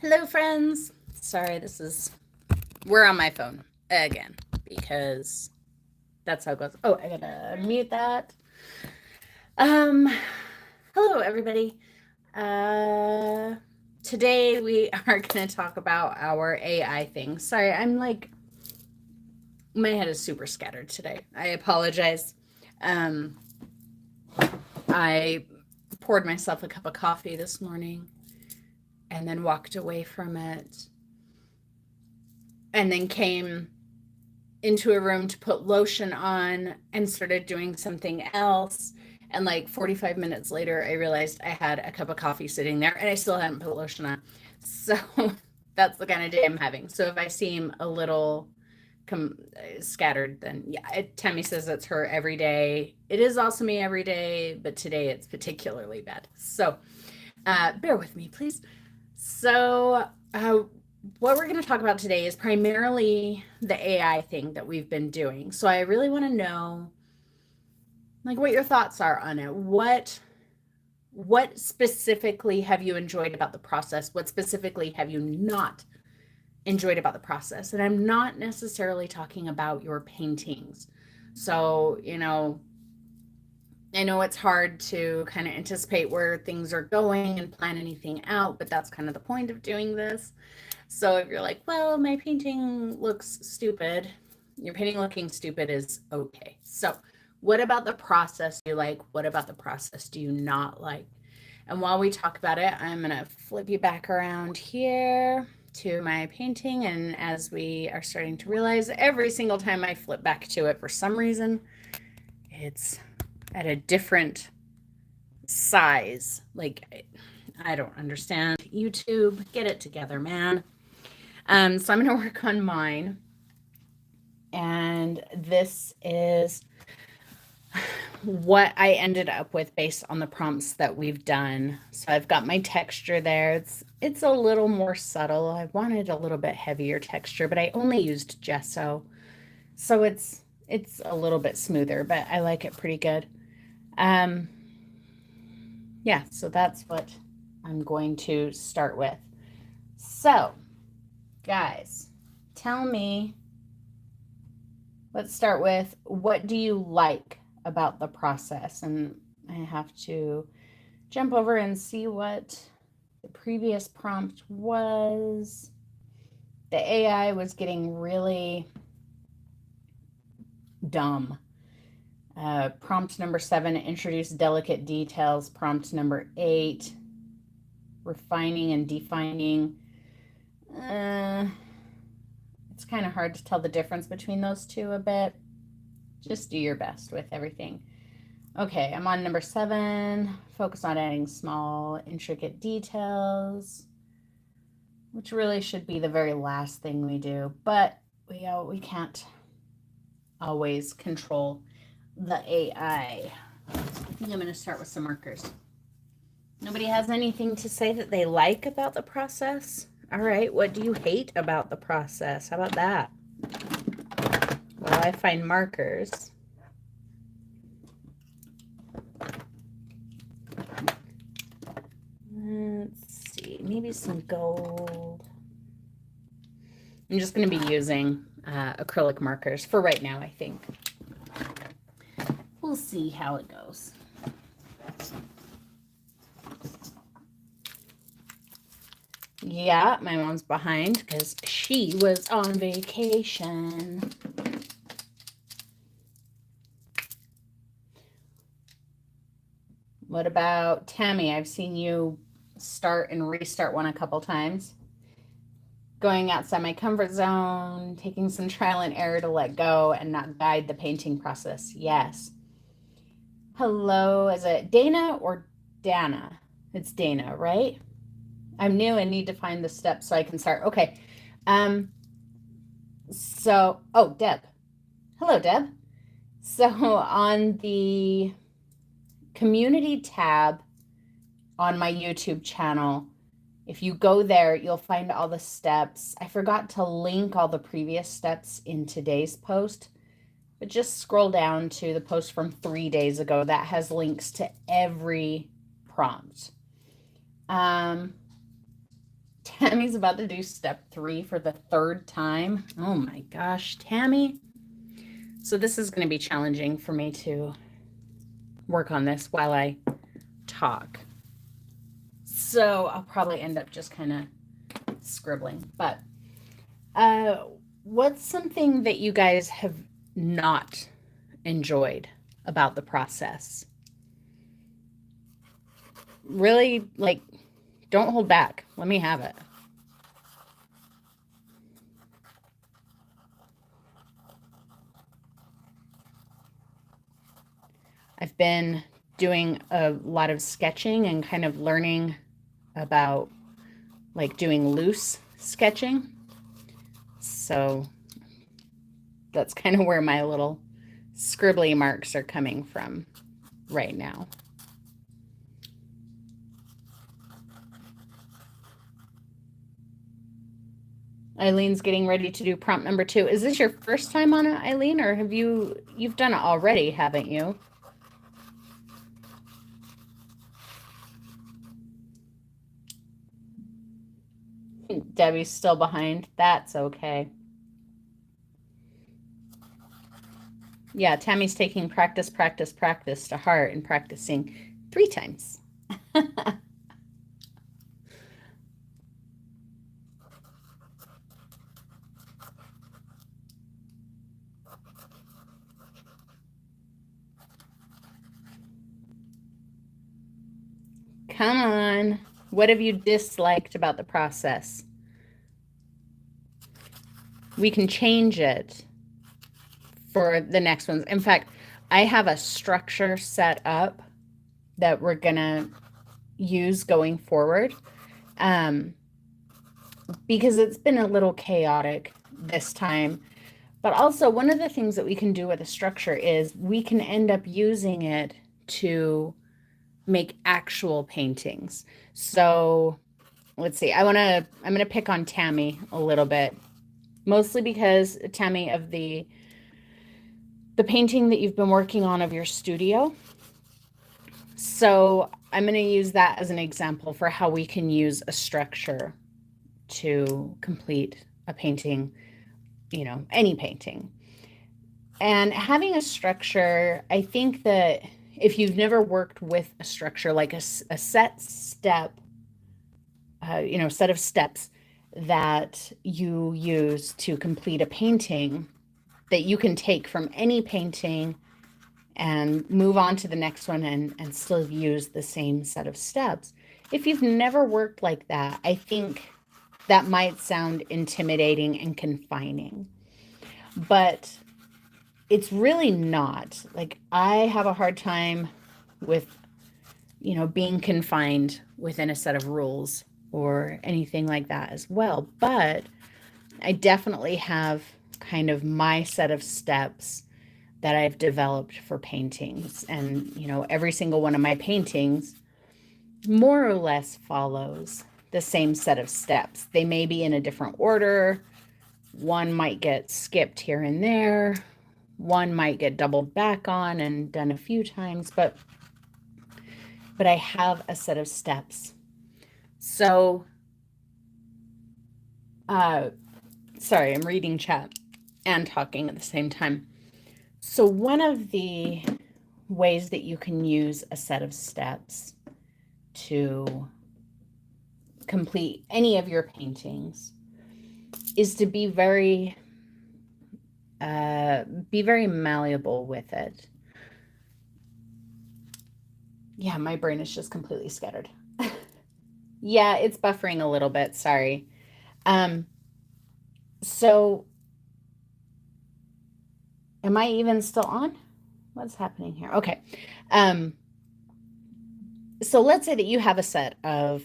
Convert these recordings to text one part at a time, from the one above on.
Hello, friends. Sorry, we're on my phone again because that's how it goes. Oh, I gotta mute that. Um, hello, everybody. Uh, Today we are gonna talk about our AI thing. Sorry, my head is super scattered today. I apologize. Um, I poured myself a cup of coffee this morning and then walked away from it and then came into a room to put lotion on and started doing something else. And like 45 minutes later, I realized I had a cup of coffee sitting there and I still hadn't put lotion on. So that's the kind of day I'm having. So if I seem a little scattered, then yeah, Tammy says it's her every day. It is also me every day, but today it's particularly bad. So bear with me, please. So, what we're going to talk about today is primarily the AI thing that we've been doing. So, I really want to know like what your thoughts are on it. What specifically have you enjoyed about the process? What specifically have you not enjoyed about the process? And I'm not necessarily talking about your paintings. So, I know it's hard to kind of anticipate where things are going and plan anything out, but that's kind of the point of doing this. So if you're like, well, my painting looks stupid, your painting looking stupid is okay. So, what about the process do you like? What about the process do you not like? And while we talk about it, I'm going to flip you back around here to my painting. And as we are starting to realize, every single time I flip back to it, for some reason, it's at a different size. Like, I don't understand. YouTube, get it together, man. So I'm going to work on mine. And this is what I ended up with based on the prompts that we've done. So I've got my texture there. It's a little more subtle. I wanted a little bit heavier texture, but I only used gesso. So it's a little bit smoother, but I like it pretty good. Um yeah, so that's what I'm going to start with. So, guys, tell me, let's start with what do you like about the process? And I have to jump over and see what the previous prompt was. The AI was getting really dumb. Prompt number 7, introduce delicate details. Prompt number 8, refining and defining. It's kind of hard to tell the difference between those two a bit. Just do your best with everything. Okay, I'm on number 7. Focus on adding small, intricate details, which really should be the very last thing we do, but we can't always control the AI. I think I'm going to start with some markers. Nobody has anything to say that they like about the process? All right, what do you hate about the process? How about that? Well, I find markers. Let's see, maybe some gold. I'm just going to be using acrylic markers for right now, I think. We'll see how it goes. Yeah, my mom's behind because she was on vacation. What about Tammy? I've seen you start and restart one a couple times. Going outside my comfort zone, taking some trial and error to let go and not guide the painting process. Yes. Hello, is it Dana or Dana? It's Dana, right? I'm new and need to find the steps so I can start. Okay. Oh, Deb. Hello, Deb. So on the community tab on my YouTube channel, if you go there, you'll find all the steps. I forgot to link all the previous steps in today's post, but just scroll down to the post from 3 days ago. That has links to every prompt. Tammy's about to do step 3 for the 3rd time. Oh my gosh, Tammy. So this is going to be challenging for me to work on this while I talk. So I'll probably end up just kind of scribbling. But what's something that you guys have not enjoyed about the process? Really, like, don't hold back. Let me have it. I've been doing a lot of sketching and kind of learning about like doing loose sketching. So that's kind of where my little scribbly marks are coming from right now. Eileen's getting ready to do prompt number 2. Is this your first time on it, Eileen, or have you've done it already, haven't you? Debbie's still behind. That's okay. Yeah, Tammy's taking practice to heart and practicing 3 times. Come on. What have you disliked about the process? We can change it for the next ones. In fact, I have a structure set up that we're going to use going forward because it's been a little chaotic this time. But also, one of the things that we can do with a structure is we can end up using it to make actual paintings. So let's see. I'm gonna pick on Tammy a little bit, mostly because Tammy, of the painting that you've been working on of your studio. So I'm going to use that as an example for how we can use a structure to complete a painting, you know, any painting. And having a structure, I think that if you've never worked with a structure, like a set step, set of steps that you use to complete a painting that you can take from any painting and move on to the next one and still use the same set of steps. If you've never worked like that, I think that might sound intimidating and confining, but it's really not. Like, I have a hard time with, being confined within a set of rules or anything like that as well. But I definitely have kind of my set of steps that I've developed for paintings. And, every single one of my paintings more or less follows the same set of steps. They may be in a different order. One might get skipped here and there. One might get doubled back on and done a few times, but I have a set of steps. So, sorry, I'm reading chat and talking at the same time. So one of the ways that you can use a set of steps to complete any of your paintings is to be very malleable with it. Yeah, my brain is just completely scattered. Yeah, it's buffering a little bit. Sorry. So am I even still on? What's happening here? Okay. So let's say that you have a set of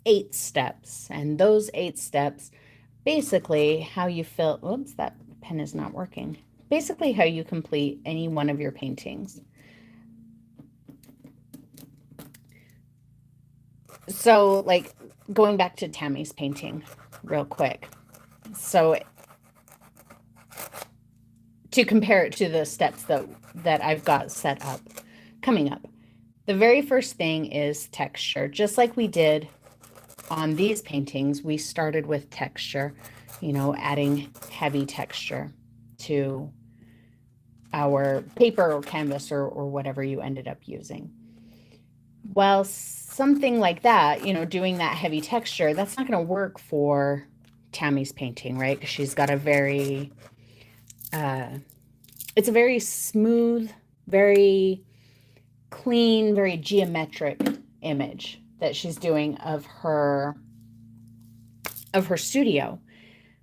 8 steps, and those 8 steps, basically how you fill, oops, that pen is not working. Basically how you complete any one of your paintings. So, like, going back to Tammy's painting real quick. So to compare it to the steps that I've got set up coming up. The very first thing is texture, just like we did on these paintings, we started with texture, you know, adding heavy texture to our paper or canvas or whatever you ended up using. Well, something like that, you know, doing that heavy texture, that's not going to work for Tammy's painting, right? Because she's got a very, it's a very smooth, very clean, very geometric image that she's doing of her studio.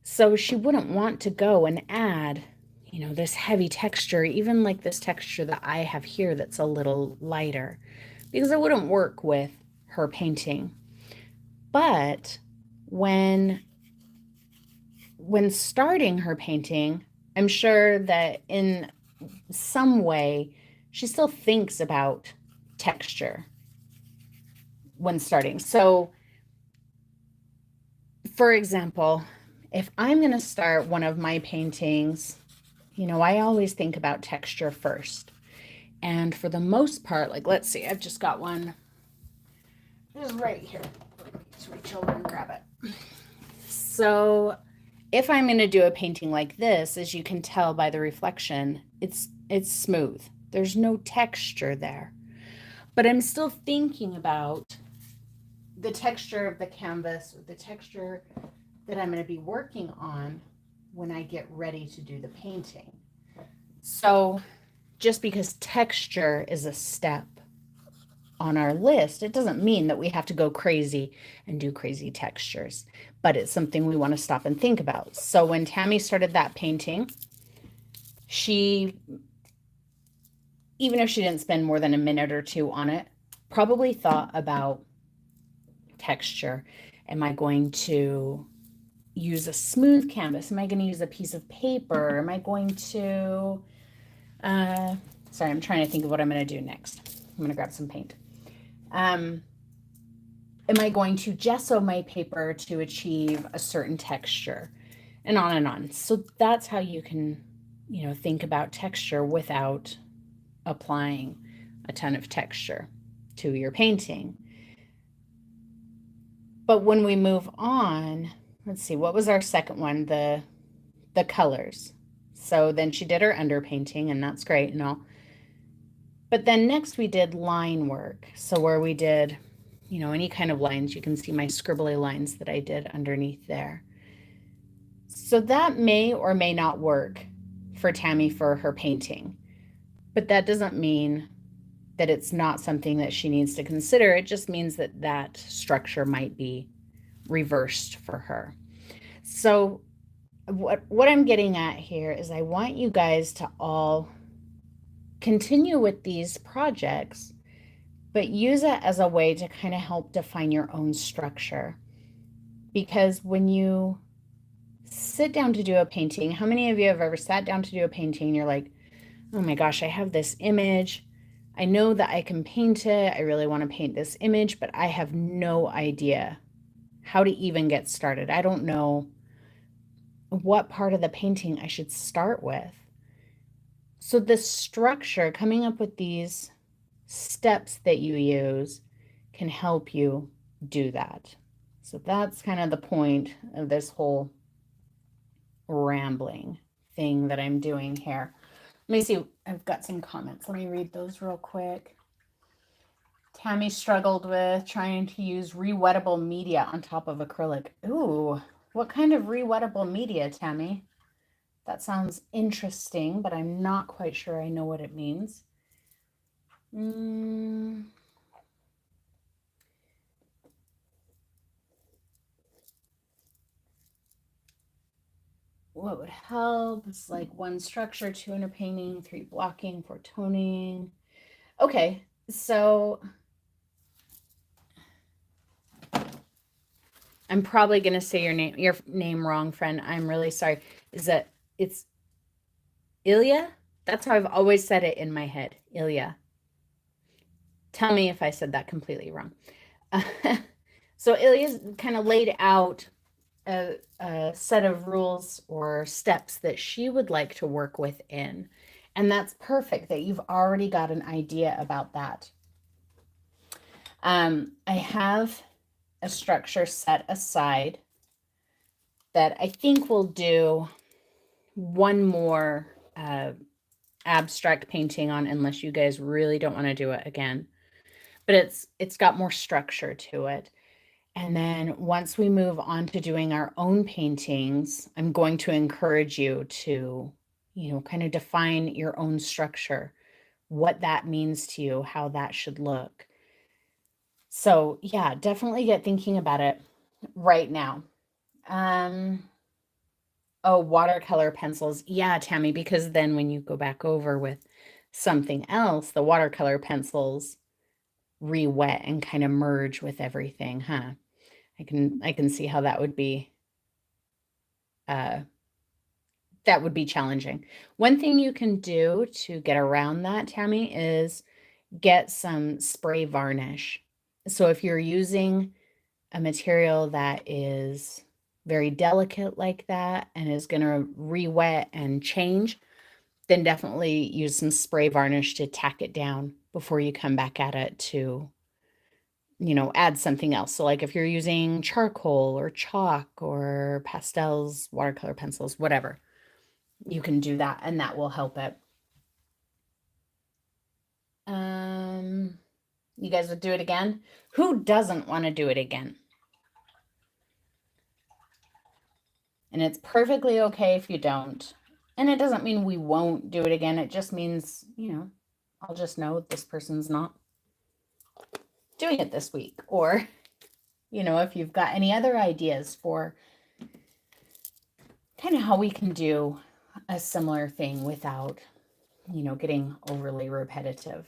So she wouldn't want to go and add, you know, this heavy texture, even like this texture that I have here that's a little lighter, because it wouldn't work with her painting. But when starting her painting, I'm sure that in some way she still thinks about texture when starting. So, for example, if I'm going to start one of my paintings, you know, I always think about texture first. And for the most part, like, let's see, I've just got one just right here. Let's reach over and grab it. So if I'm going to do a painting like this, as you can tell by the reflection, it's smooth. There's no texture there. But I'm still thinking about the texture of the canvas, or the texture that I'm going to be working on when I get ready to do the painting. So just because texture is a step on our list, it doesn't mean that we have to go crazy and do crazy textures, but it's something we want to stop and think about. So when Tammy started that painting, she, even if she didn't spend more than a minute or two on it, probably thought about texture. Am I going to use a smooth canvas? Am I going to use a piece of paper? Am I going to, sorry, I'm trying to think of what I'm going to do next. I'm going to grab some paint. Am I going to gesso my paper to achieve a certain texture? And on and on. So that's how you can, you know, think about texture without applying a ton of texture to your painting. But when we move on, let's see, what was our second one? The colors. So then she did her underpainting, and that's great and all. But then next we did line work. So where we did, you know, any kind of lines. You can see my scribbly lines that I did underneath there. So that may or may not work for Tammy for her painting. But that doesn't mean that it's not something that she needs to consider. It just means that that structure might be reversed for her. So what I'm getting at here is I want you guys to all continue with these projects, but use it as a way to kind of help define your own structure. Because when you sit down to do a painting, how many of you have ever sat down to do a painting and you're like, oh my gosh, I have this image. I know that I can paint it. I really want to paint this image, but I have no idea how to even get started. I don't know what part of the painting I should start with. So the structure, coming up with these steps that you use, can help you do that. So that's kind of the point of this whole rambling thing that I'm doing here. Let me see. I've got some comments. Let me read those real quick. Tammy struggled with trying to use rewettable media on top of acrylic. Ooh, what kind of rewettable media, Tammy? That sounds interesting, but I'm not quite sure I know what it means. What would help? It's like 1 structure, 2 underpainting, 3 blocking, 4 toning. Okay, so I'm probably going to say your name wrong, friend. I'm really sorry. It's Ilya? That's how I've always said it in my head. Ilya. Tell me if I said that completely wrong. So Ilya's kind of laid out a set of rules or steps that she would like to work within. And that's perfect that you've already got an idea about that. I have a structure set aside that I think we'll do one more abstract painting on, unless you guys really don't want to do it again. But it's got more structure to it. And then once we move on to doing our own paintings, I'm going to encourage you to, kind of define your own structure, what that means to you, how that should look. So yeah, definitely get thinking about it right now. Oh, watercolor pencils. Yeah, Tammy, because then when you go back over with something else, the watercolor pencils re-wet and kind of merge with everything, huh? I can see how that would be challenging. One thing you can do to get around that, Tammy, is get some spray varnish. So if you're using a material that is very delicate like that and is going to re-wet and change, then definitely use some spray varnish to tack it down before you come back at it to, add something else. So like if you're using charcoal or chalk or pastels, watercolor pencils, whatever, you can do that and that will help it. You guys would do it again? Who doesn't want to do it again? And it's perfectly okay if you don't. And it doesn't mean we won't do it again. It just means, I'll just know this person's not doing it this week. Or, if you've got any other ideas for kind of how we can do a similar thing without, getting overly repetitive.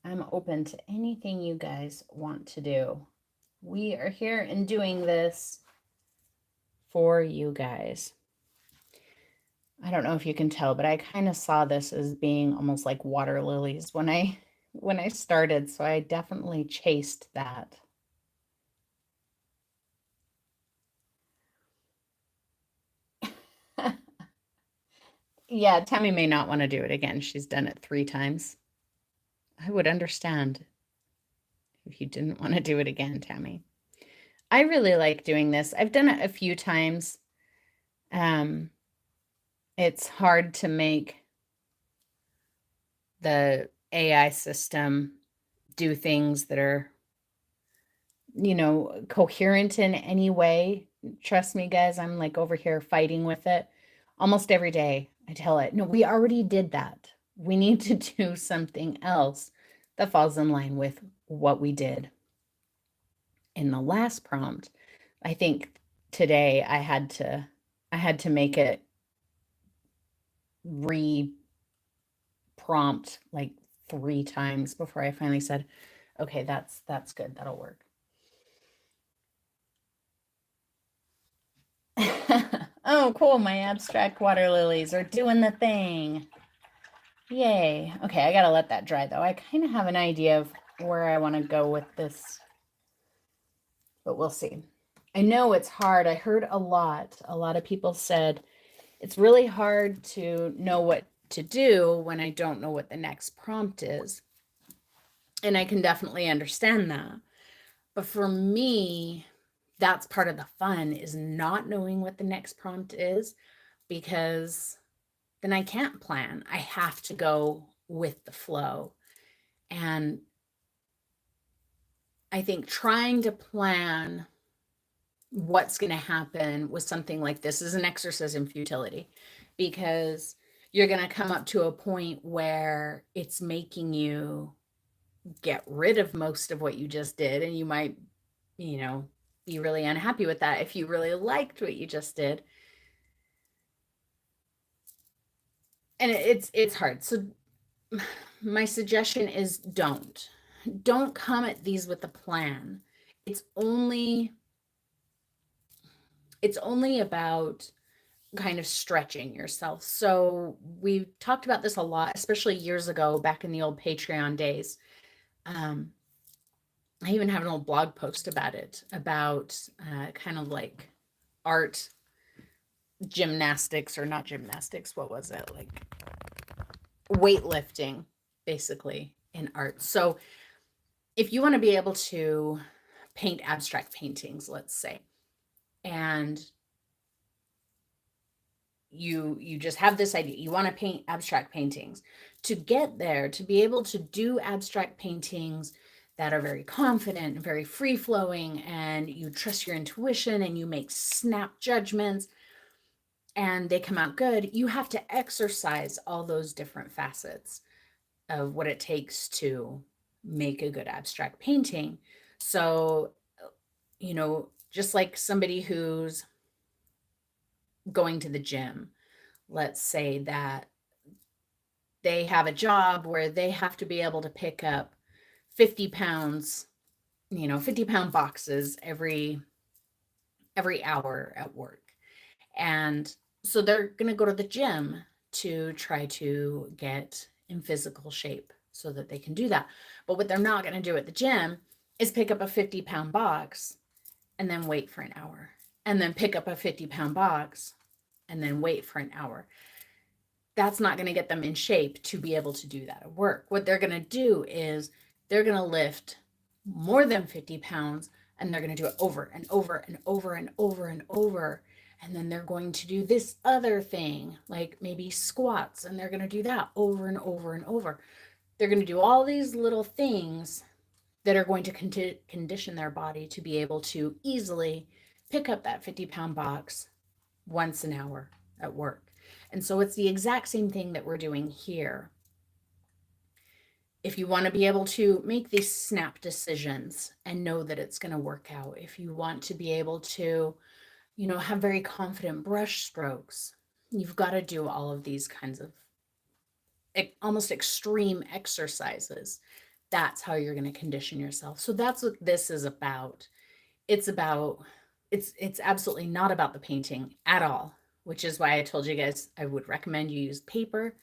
I'm open to anything you guys want to do. We are here and doing this for you guys. I don't know if you can tell, but I kind of saw this as being almost like water lilies when I started, so I definitely chased that. Yeah, Tammy may not want to do it again. She's done it 3 times. I would understand if you didn't want to do it again, Tammy. I really like doing this. I've done it a few times. It's hard to make the AI system do things that are, coherent in any way. Trust me, guys, I'm like over here fighting with it almost every day. I tell it, no, we already did that. We need to do something else that falls in line with what we did in the last prompt. I think today I had to make it re-prompt like 3 times before I finally said, okay, that's good. That'll work. Oh, cool. My abstract water lilies are doing the thing. Yay. Okay, I gotta let that dry though. I kind of have an idea of where I want to go with this, but we'll see. I know it's hard. I heard a lot of people said it's really hard to know what to do when I don't know what the next prompt is. And I can definitely understand that. But for me, that's part of the fun, is not knowing what the next prompt is, because then I can't plan. I have to go with the flow. And I think trying to plan what's going to happen with something like this is an exercise in futility, because you're going to come up to a point where it's making you get rid of most of what you just did, and you might, be really unhappy with that if you really liked what you just did. And it's hard. So my suggestion is don't come at these with a plan. It's only about kind of stretching yourself. So we talked about this a lot, especially years ago, back in the old Patreon days. I even have an old blog post about it, about kind of like art gymnastics, or not gymnastics. What was it? Like weightlifting, basically, in art. So if you want to be able to paint abstract paintings, let's say. And you just have this idea, you want to paint abstract paintings. To get there, to be able to do abstract paintings that are very confident and very free flowing, and you trust your intuition and you make snap judgments and they come out good, you have to exercise all those different facets of what it takes to make a good abstract painting. So, just like somebody who's going to the gym, let's say that they have a job where they have to be able to pick up 50 pounds, 50-pound boxes every hour at work. And so they're going to go to the gym to try to get in physical shape so that they can do that. But what they're not going to do at the gym is pick up a 50-pound box and then wait for an hour, and then pick up a 50-pound box and then wait for an hour. That's not going to get them in shape to be able to do that at work. What they're going to do is they're going to lift more than 50 pounds, and they're going to do it over and over and over and over and over. And then they're going to do this other thing, like maybe squats, and they're going to do that over and over and over. They're going to do all these little things that are going to condition their body to be able to easily pick up that 50-pound box once an hour at work. And so it's the exact same thing that we're doing here. If you want to be able to make these snap decisions and know that it's going to work out, if you want to be able to, have very confident brush strokes, you've got to do all of these kinds of almost extreme exercises. That's how you're going to condition yourself. So that's what this is about. It's absolutely not about the painting at all, which is why I told you guys I would recommend you use paper,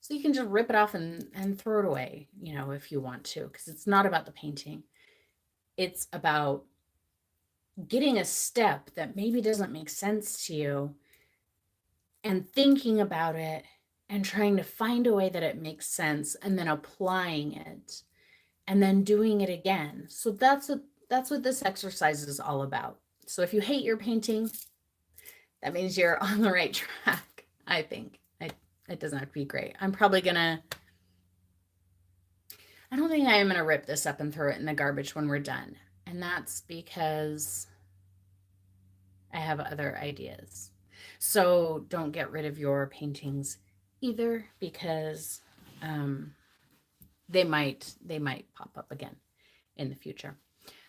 so you can just rip it off and throw it away, if you want to, because it's not about the painting. It's about getting a step that maybe doesn't make sense to you and thinking about it and trying to find a way that it makes sense, and then applying it and then doing it again. So that's what this exercise is all about. So if you hate your painting, that means you're on the right track, I think. It doesn't have to be great. I don't think I am going to rip this up and throw it in the garbage when we're done. And that's because I have other ideas. So don't get rid of your paintings either, because they might pop up again in the future.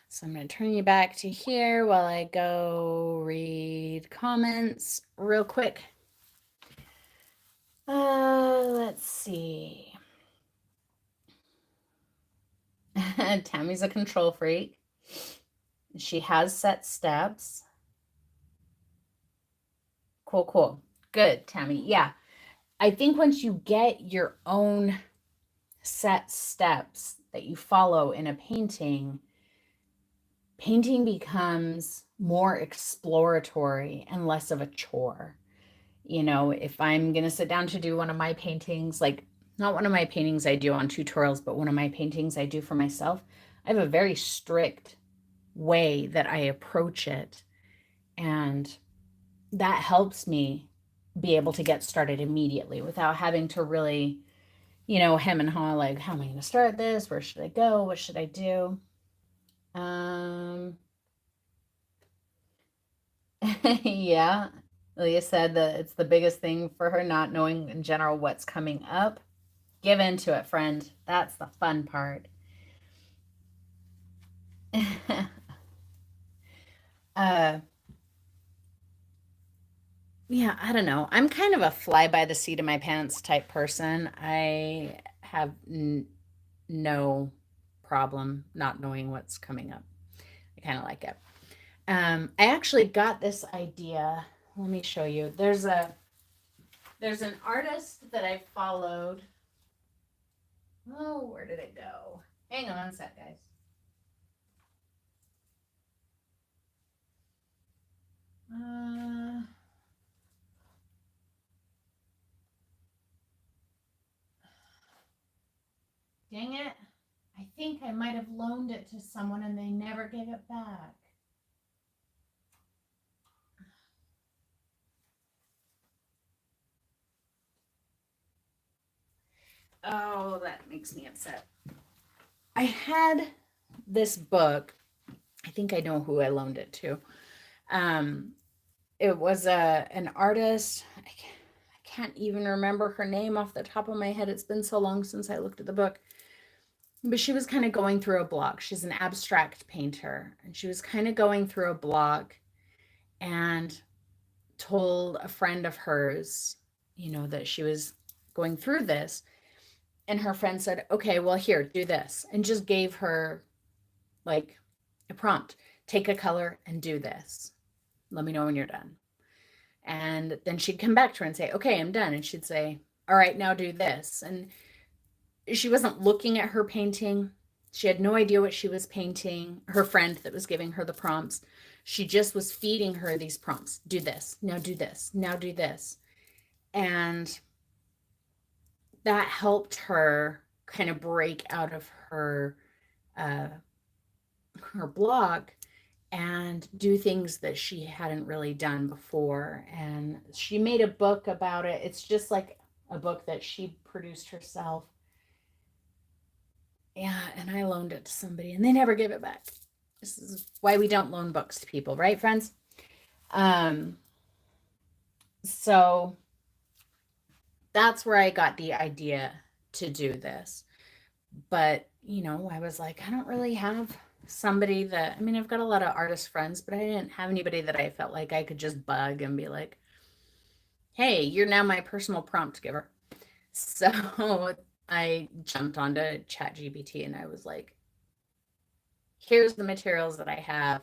So I'm going to turn you back to here while I go read comments real quick. Let's see. Tammy's a control freak. She has set steps. Cool. Good, Tammy. Yeah. I think once you get your own set steps that you follow in a painting becomes more exploratory and less of a chore. If I'm going to sit down to do one of my paintings, like not one of my paintings I do on tutorials, but one of my paintings I do for myself, I have a very strict way that I approach it. And that helps me be able to get started immediately without having to really, hem and haw, like, how am I going to start this? Where should I go? What should I do? Yeah. Leah said that it's the biggest thing for her, not knowing in general what's coming up. Give into it, friend. That's the fun part. Yeah, I don't know. I'm kind of a fly by the seat of my pants type person. I have no problem not knowing what's coming up. I kind of like it. I actually got this idea. Let me show you. There's an artist that I followed. Oh, where did it go? Hang on a sec, guys. Dang it. I think think I might have loaned it to someone and they never gave it back. Oh, that makes me upset. I had this book. I think I know who I loaned it to. Um, it was an artist. I can't even remember her name off the top of my head. It's been so long since I looked at the book. But she was kind of going through a block. She's an abstract painter, and she was kind of going through a block and told a friend of hers, that she was going through this. And her friend said, okay, well, here, do this. And just gave her like a prompt: take a color and do this. Let me know when you're done. And then she'd come back to her and say, okay, I'm done. And she'd say, all right, now do this. And she wasn't looking at her painting. She had no idea what she was painting. Her friend that was giving her the prompts, she just was feeding her these prompts. Do this, now do this, now do this. And that helped her kind of break out of her block and do things that she hadn't really done before. And she made a book about it. It's just like a book that she produced herself. Yeah, and I loaned it to somebody and they never gave it back. This is why we don't loan books to people, right, friends? So that's where I got the idea to do this. But, I was like, I don't really have somebody that, I've got a lot of artist friends, but I didn't have anybody that I felt like I could just bug and be like, hey, you're now my personal prompt giver. So I jumped onto ChatGPT and I was like, here's the materials that I have.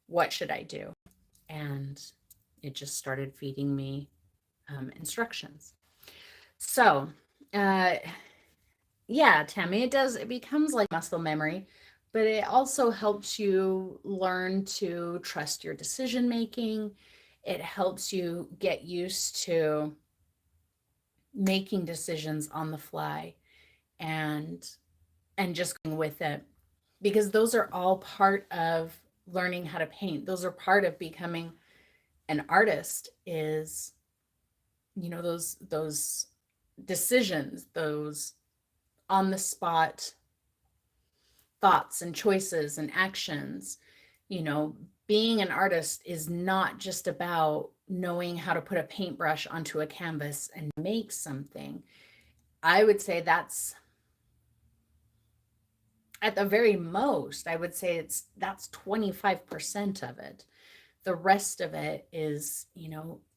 What should I do? And it just started feeding me instructions. So, yeah, Tammy, it becomes like muscle memory, but it also helps you learn to trust your decision making. It helps you get used to making decisions on the fly and just going with it, because those are all part of learning how to paint. Those are part of becoming an artist, is those decisions, those on the spot thoughts and choices and actions. Being an artist is not just about knowing how to put a paintbrush onto a canvas and make something. I would say that's, at the very most, I would say that's 25% of it. The rest of it is,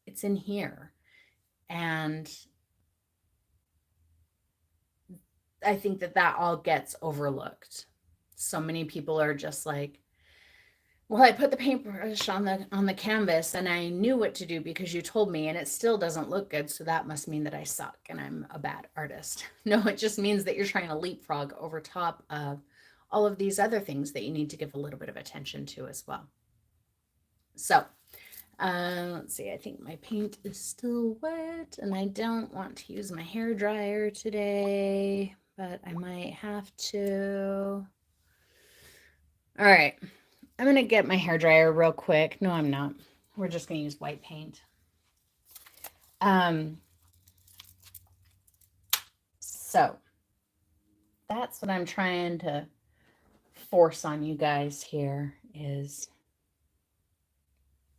it's in here. And I think that all gets overlooked. So many people are just like, well, I put the paintbrush on the canvas and I knew what to do because you told me, and it still doesn't look good, so that must mean that I suck and I'm a bad artist. No, it just means that you're trying to leapfrog over top of all of these other things that you need to give a little bit of attention to as well. So let's see, I think my paint is still wet and I don't want to use my hair dryer today, but I might have to. All right, I'm going to get my hair dryer real quick. No, I'm not. We're just going to use white paint. So that's what I'm trying to force on you guys here, is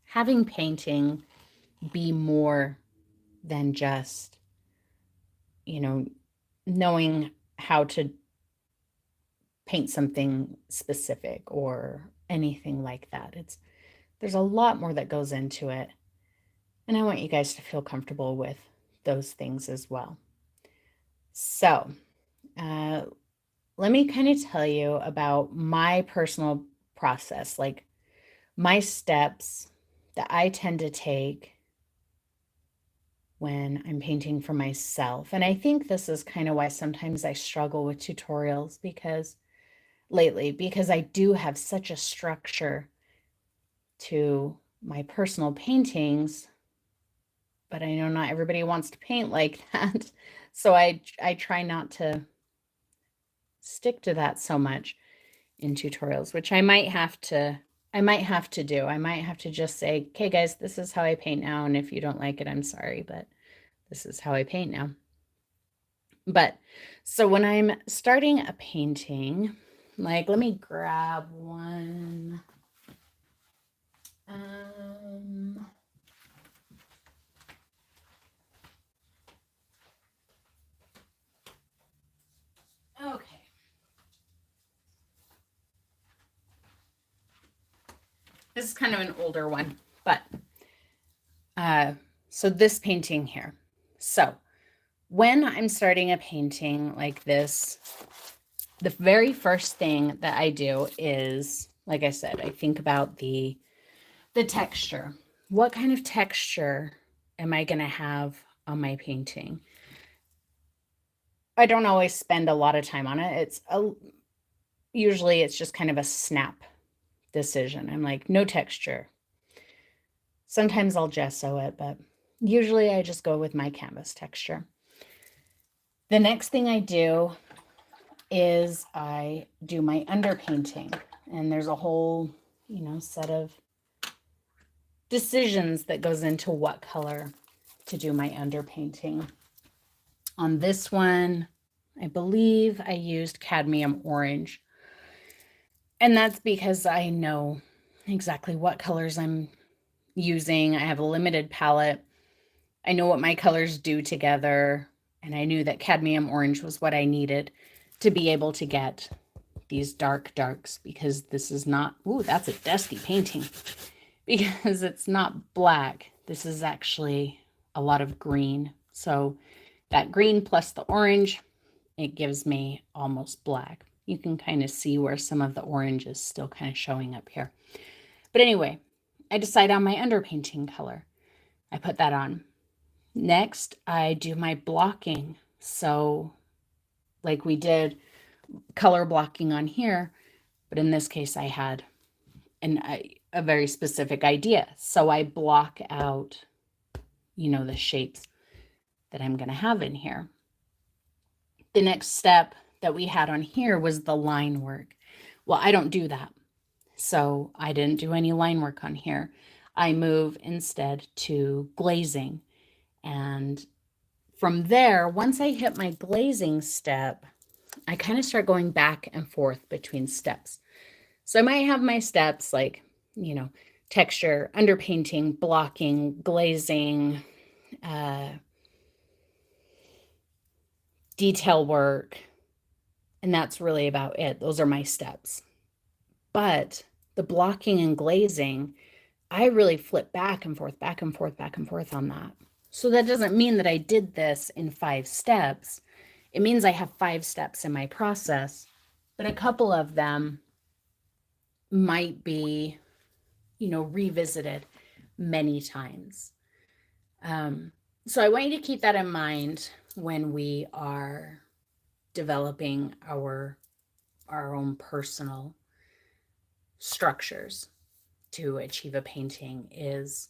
having painting be more than just, knowing how to paint something specific or anything like that. There's a lot more that goes into it. And I want you guys to feel comfortable with those things as well. So, let me kind of tell you about my personal process, like my steps that I tend to take when I'm painting for myself. And I think this is kind of why sometimes I struggle with tutorials because I do have such a structure to my personal paintings, but I know not everybody wants to paint like that. So I try not to stick to that so much in tutorials, which I might have to do. I might have to just say, okay, guys, this is how I paint now. And if you don't like it, I'm sorry, but this is how I paint now. But so when I'm starting a painting, like, let me grab one. Okay. This is kind of an older one, but so this painting here. So when I'm starting a painting like this, the very first thing that I do is, like I said, I think about the texture. What kind of texture am I going to have on my painting? I don't always spend a lot of time on it. Usually it's just kind of a snap decision. I'm like, no texture. Sometimes I'll gesso it, but usually I just go with my canvas texture. The next thing I do is I do my underpainting, and there's a whole, set of decisions that goes into what color to do my underpainting. On this one, I believe I used cadmium orange, and that's because I know exactly what colors I'm using. I have a limited palette. I know what my colors do together, and I knew that cadmium orange was what I needed to be able to get these dark darks, because this is not, ooh, that's a dusty painting, because it's not black. This is actually a lot of green. So that green plus the orange, it gives me almost black. You can kind of see where some of the orange is still kind of showing up here. But anyway, I decide on my underpainting color. I put that on. Next, I do my blocking. So like we did color blocking on here, but in this case I had a very specific idea. So I block out, the shapes that I'm going to have in here. The next step that we had on here was the line work. Well, I don't do that. So I didn't do any line work on here. I move instead to glazing. And from there, once I hit my glazing step, I kind of start going back and forth between steps. So I might have my steps like, texture, underpainting, blocking, glazing, detail work, and that's really about it. Those are my steps. But the blocking and glazing, I really flip back and forth, back and forth, back and forth on that. So that doesn't mean that I did this in 5 steps. It means I have 5 steps in my process, but a couple of them might be, revisited many times. So I want you to keep that in mind when we are developing our own personal structures to achieve a painting. Is,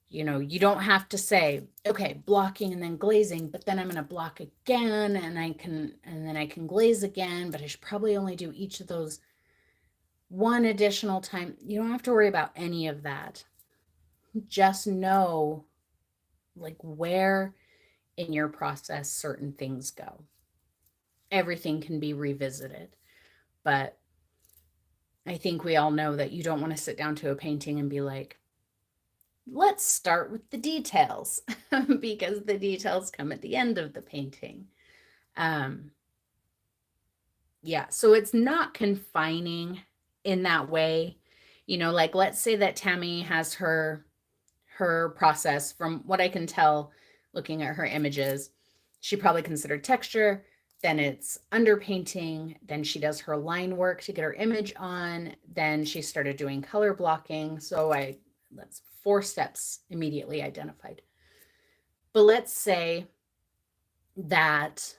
you don't have to say, okay, blocking and then glazing, but then I'm going to block again and then I can glaze again, but I should probably only do each of those one additional time. You don't have to worry about any of that. Just know like where in your process certain things go. Everything can be revisited, but I think we all know that you don't want to sit down to a painting and be like, let's start with the details, because the details come at the end of the painting. Yeah, so it's not confining in that way. Like let's say that Tammy has her process. From what I can tell looking at her images, she probably considered texture, then it's underpainting, then she does her line work to get her image on, then she started doing color blocking. So that's 4 steps immediately identified. But let's say that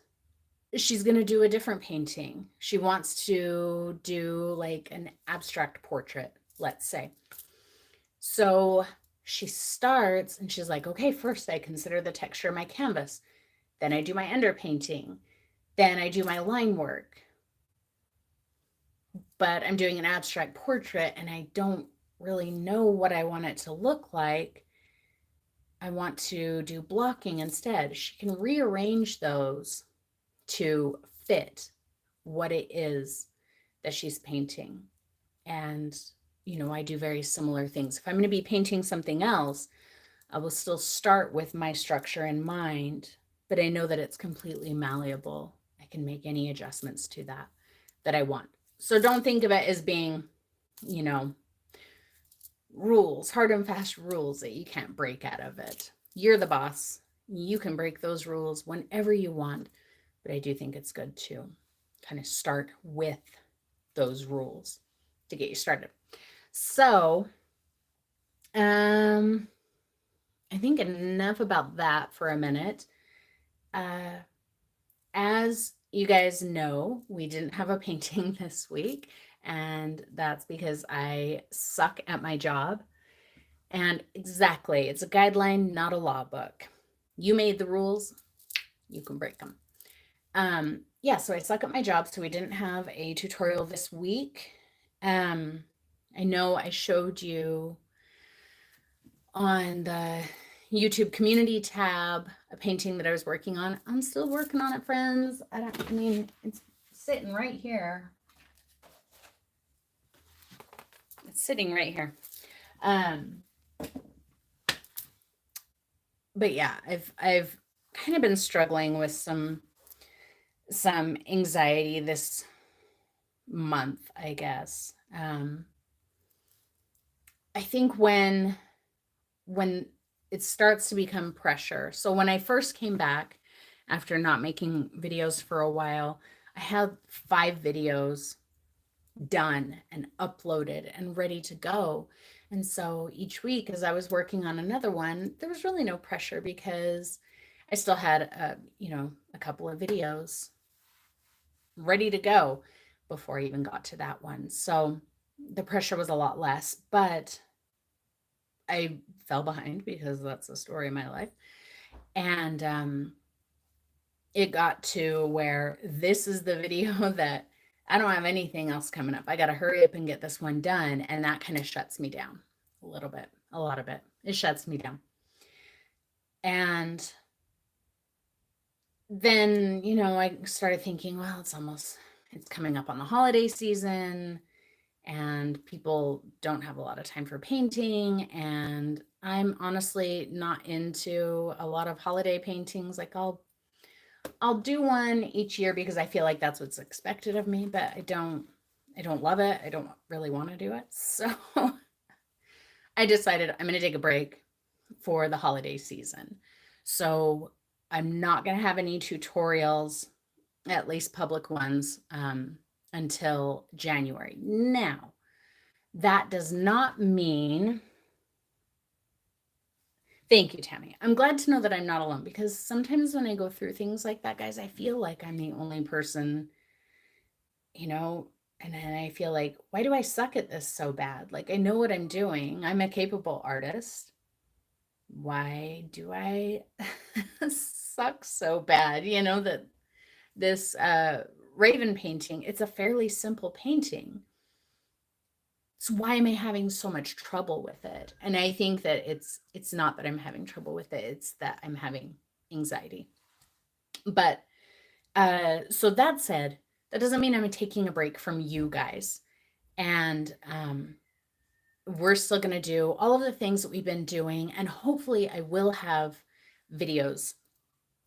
she's going to do a different painting. She wants to do like an abstract portrait, let's say. So she starts and she's like, okay, first I consider the texture of my canvas. Then I do my underpainting. Then I do my line work. but I'm doing an abstract portrait and I don't really know what I want it to look like, I want to do blocking instead. She can rearrange those to fit what it is that she's painting. And, I do very similar things. If I'm going to be painting something else, I will still start with my structure in mind, but I know that it's completely malleable. I can make any adjustments to that I want. So don't think of it as being, you know, rules, hard and fast rules that you can't break out of it. You're the boss. You can break those rules whenever you want, but I do think it's good to kind of start with those rules to get you started. So, I think enough about that for a minute. As you guys know, we didn't have a painting this week, and that's because I suck at my job. And exactly, it's a guideline, not a law book. You made the rules, you can break them. Yeah, so I suck at my job, so we didn't have a tutorial this week. I know I showed you on the YouTube community tab a painting that I was working on. I'm still working on it, friends. I mean, it's sitting right here. It's sitting right here. But yeah, I've kind of been struggling with some anxiety this month, I guess. I think when it starts to become pressure. So when I first came back after not making videos for a while, I had 5 videos done and uploaded and ready to go. And so each week as I was working on another one, there was really no pressure because I still had a couple of videos ready to go before I even got to that one. So the pressure was a lot less, but I fell behind because that's the story of my life. And it got to where this is the video that I don't have anything else coming up. I got to hurry up and get this one done. And that kind of shuts me down a little bit, a lot of it. It shuts me down. And then, I started thinking, well, it's coming up on the holiday season and people don't have a lot of time for painting. And I'm honestly not into a lot of holiday paintings. Like I'll do one each year because I feel like that's what's expected of me, but I don't love it. I don't really want to do it. So I decided I'm going to take a break for the holiday season. So I'm not going to have any tutorials, at least public ones, until January. Now, that does not mean. Thank you, Tammy. I'm glad to know that I'm not alone because sometimes when I go through things like that, guys, I feel like I'm the only person, and then I feel like, why do I suck at this so bad? Like, I know what I'm doing. I'm a capable artist. Why do I suck so bad? That this raven painting, it's a fairly simple painting. So why am I having so much trouble with it? And I think that it's not that I'm having trouble with it, it's that I'm having anxiety. But so that said, that doesn't mean I'm taking a break from you guys. And we're still going to do all of the things that we've been doing, and hopefully I will have videos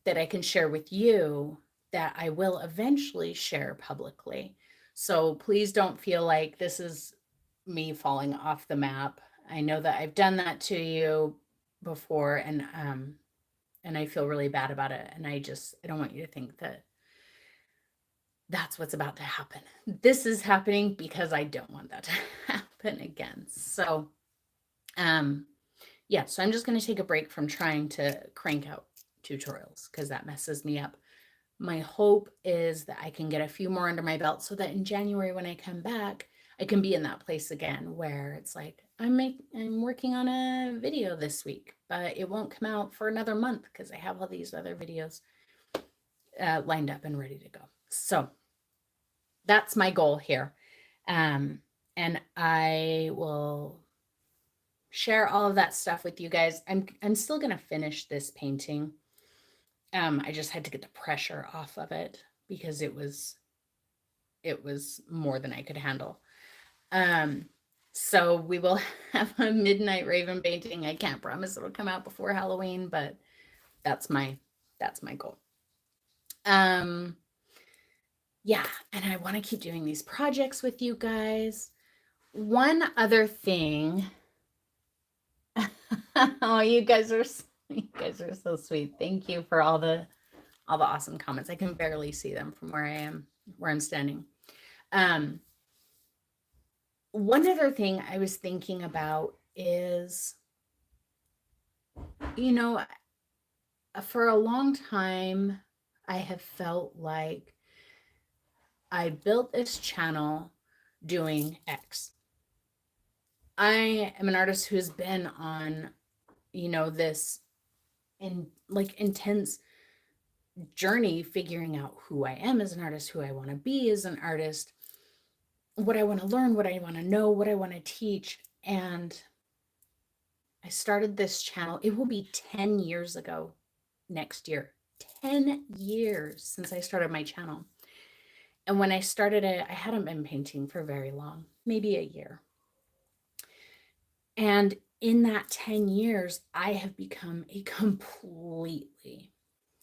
that I can share with you that I will eventually share publicly. So please don't feel like this is me falling off the map. I know that I've done that to you before, and I feel really bad about it. And I don't want you to think that that's what's about to happen. This is happening because I don't want that to happen again. So, yeah, so I'm just going to take a break from trying to crank out tutorials because that messes me up. My hope is that I can get a few more under my belt so that in January when I come back, I can be in that place again where it's like, I'm working on a video this week, but it won't come out for another month because I have all these other videos lined up and ready to go. So that's my goal here. And I will share all of that stuff with you guys. I'm still gonna finish this painting. I just had to get the pressure off of it because it was more than I could handle. Um, so we will have a midnight raven painting. I can't promise it'll come out before Halloween, but that's my goal. Um, yeah, and I want to keep doing these projects with you guys. One other thing. Oh, you guys are so sweet. Thank you for all the awesome comments. I can barely see them from where I'm standing. One other thing I was thinking about is, you know, for a long time, I have felt like I built this channel doing X. I am an artist who's been on, this intense journey figuring out who I am as an artist, who I want to be as an artist, what I want to learn, what I want to know, what I want to teach. And I started this channel. It will be 10 years ago next year. 10 years since I started my channel. And when I started it, I hadn't been painting for very long, maybe a year. And in that 10 years, I have become a completely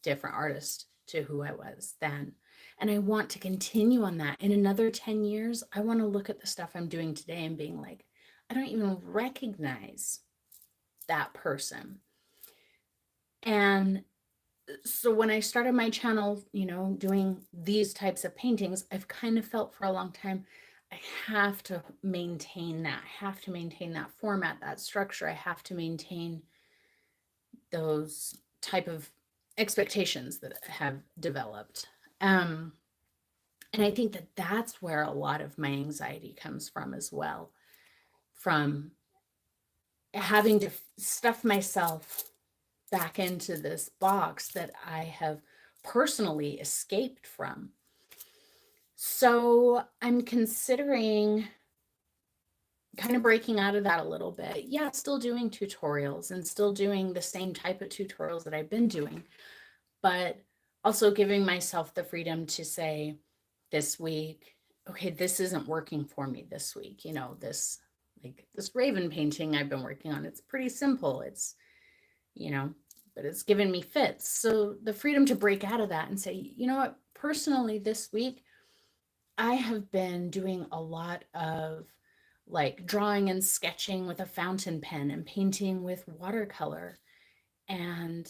different artist to who I was then. And I want to continue on that. In another 10 years, I want to look at the stuff I'm doing today and being like, I don't even recognize that person. And so when I started my channel, doing these types of paintings, I've kind of felt for a long time, I have to maintain that. I have to maintain that format, that structure. I have to maintain those type of expectations that have developed. And I think that that's where a lot of my anxiety comes from as well, from having to stuff myself back into this box that I have personally escaped from. So I'm considering kind of breaking out of that a little bit. Yeah, still doing tutorials and still doing the same type of tutorials that I've been doing, but also giving myself the freedom to say this week, okay, this isn't working for me this week. This raven painting I've been working on, it's pretty simple. It's, but it's given me fits. So the freedom to break out of that and say, you know what, personally this week, I have been doing a lot of drawing and sketching with a fountain pen and painting with watercolor, and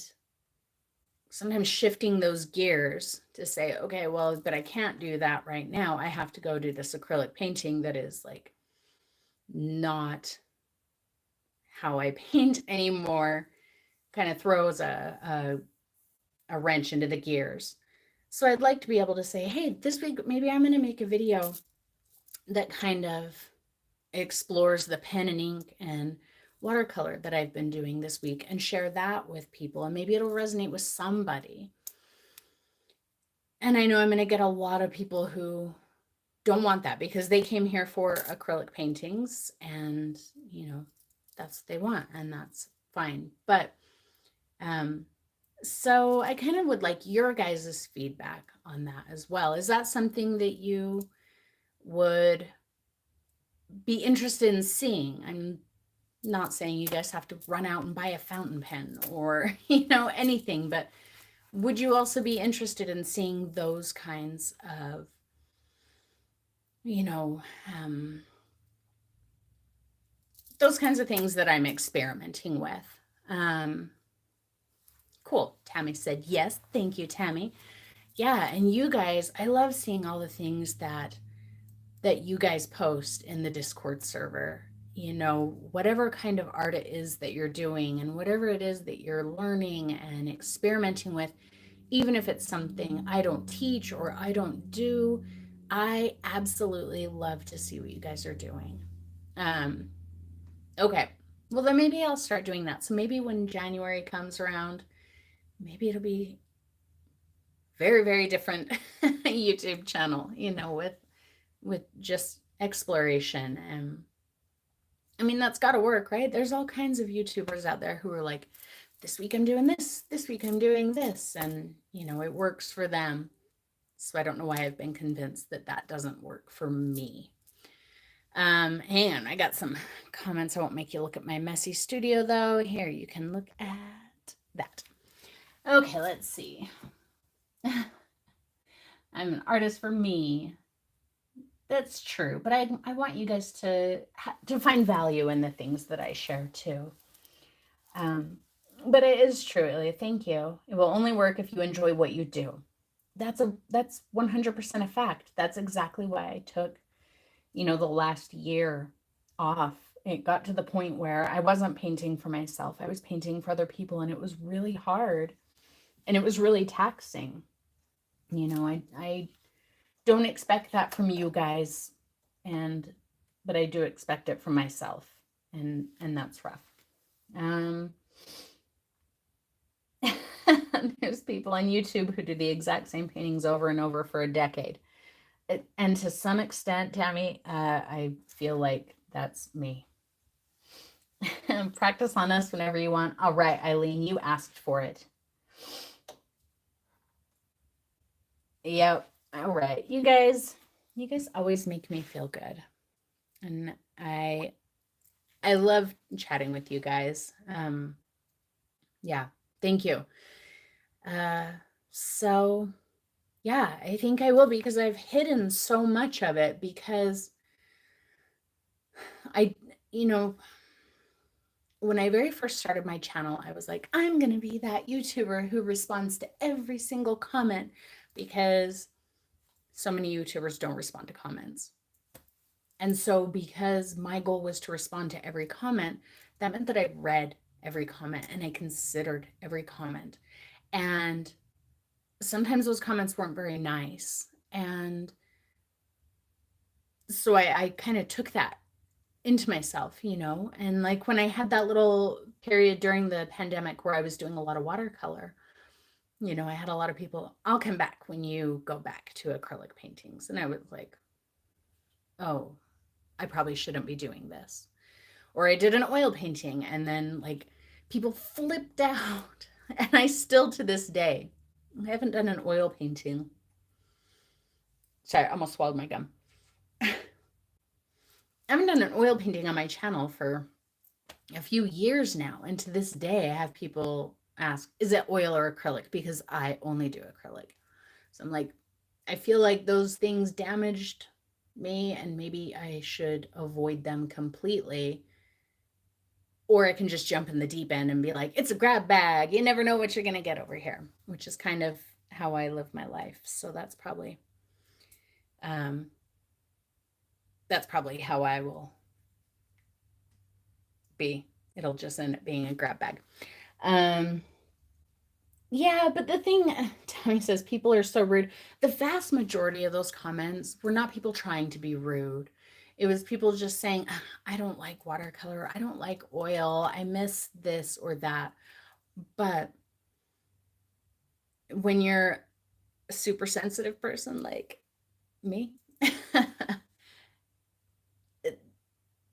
sometimes shifting those gears to say, okay, well, but I can't do that right now. I have to go do this acrylic painting that is not how I paint anymore, kind of throws a wrench into the gears. So I'd like to be able to say, hey, this week, maybe I'm going to make a video that kind of explores the pen and ink and watercolor that I've been doing this week and share that with people. And maybe it'll resonate with somebody. And I know I'm going to get a lot of people who don't want that because they came here for acrylic paintings and, that's what they want, and that's fine. But so I kind of would like your guys' feedback on that as well. Is that something that you would be interested in seeing? I'm not saying you guys have to run out and buy a fountain pen or, anything, but would you also be interested in seeing those kinds of, those kinds of things that I'm experimenting with? Cool. Tammy said yes. Thank you, Tammy. Yeah, and you guys, I love seeing all the things that you guys post in the Discord server. Whatever kind of art it is that you're doing and whatever it is that you're learning and experimenting with, even if it's something I don't teach or I don't do, I absolutely love to see what you guys are doing. Okay. Well, then maybe I'll start doing that. So maybe when January comes around, maybe it'll be very, very different YouTube channel, with just exploration. And I mean, that's got to work, right? There's all kinds of YouTubers out there who are like, this week I'm doing this week I'm doing this. And, it works for them. So I don't know why I've been convinced that that doesn't work for me. Hang on, I got some comments. I won't make you look at my messy studio though. Here, you can look at that. Okay, let's see. I'm an artist for me. That's true, but I want you guys to find value in the things that I share too. But it is true, Ilya. Thank you. It will only work if you enjoy what you do. That's 100% a fact. That's exactly why I took, the last year off. It got to the point where I wasn't painting for myself. I was painting for other people, and it was really hard, and it was really taxing. I don't expect that from you guys, but I do expect it from myself, and that's rough. There's people on YouTube who do the exact same paintings over and over for a decade. And to some extent, Tammy, I feel like that's me. Practice on us whenever you want. All right, Eileen, you asked for it. Yep. All right. You guys always make me feel good. And I love chatting with you guys. Yeah, thank you. So yeah, I think I will, because I've hidden so much of it, because when I very first started my channel, I was like, I'm going to be that YouTuber who responds to every single comment, because so many YouTubers don't respond to comments. And so because my goal was to respond to every comment, that meant that I read every comment and I considered every comment. And sometimes those comments weren't very nice. And so I kind of took that into myself, and like when I had that little period during the pandemic where I was doing a lot of watercolor, I had a lot of people, I'll come back when you go back to acrylic paintings. And I was like, oh, I probably shouldn't be doing this. Or I did an oil painting, and then like people flipped out. And I still, to this day, I haven't done an oil painting. Sorry, I almost swallowed my gum. I haven't done an oil painting on my channel for a few years now. And to this day, I have people ask, is it oil or acrylic? Because I only do acrylic. So I'm like, I feel like those things damaged me, and maybe I should avoid them completely. Or I can just jump in the deep end and be like, it's a grab bag. You never know what you're going to get over here, which is kind of how I live my life. So that's probably how I will be. It'll just end up being a grab bag. Yeah, but the thing, Tammy says, people are so rude. The vast majority of those comments were not people trying to be rude. It was people just saying, I don't like watercolor. I don't like oil. I miss this or that. But when you're a super sensitive person like me,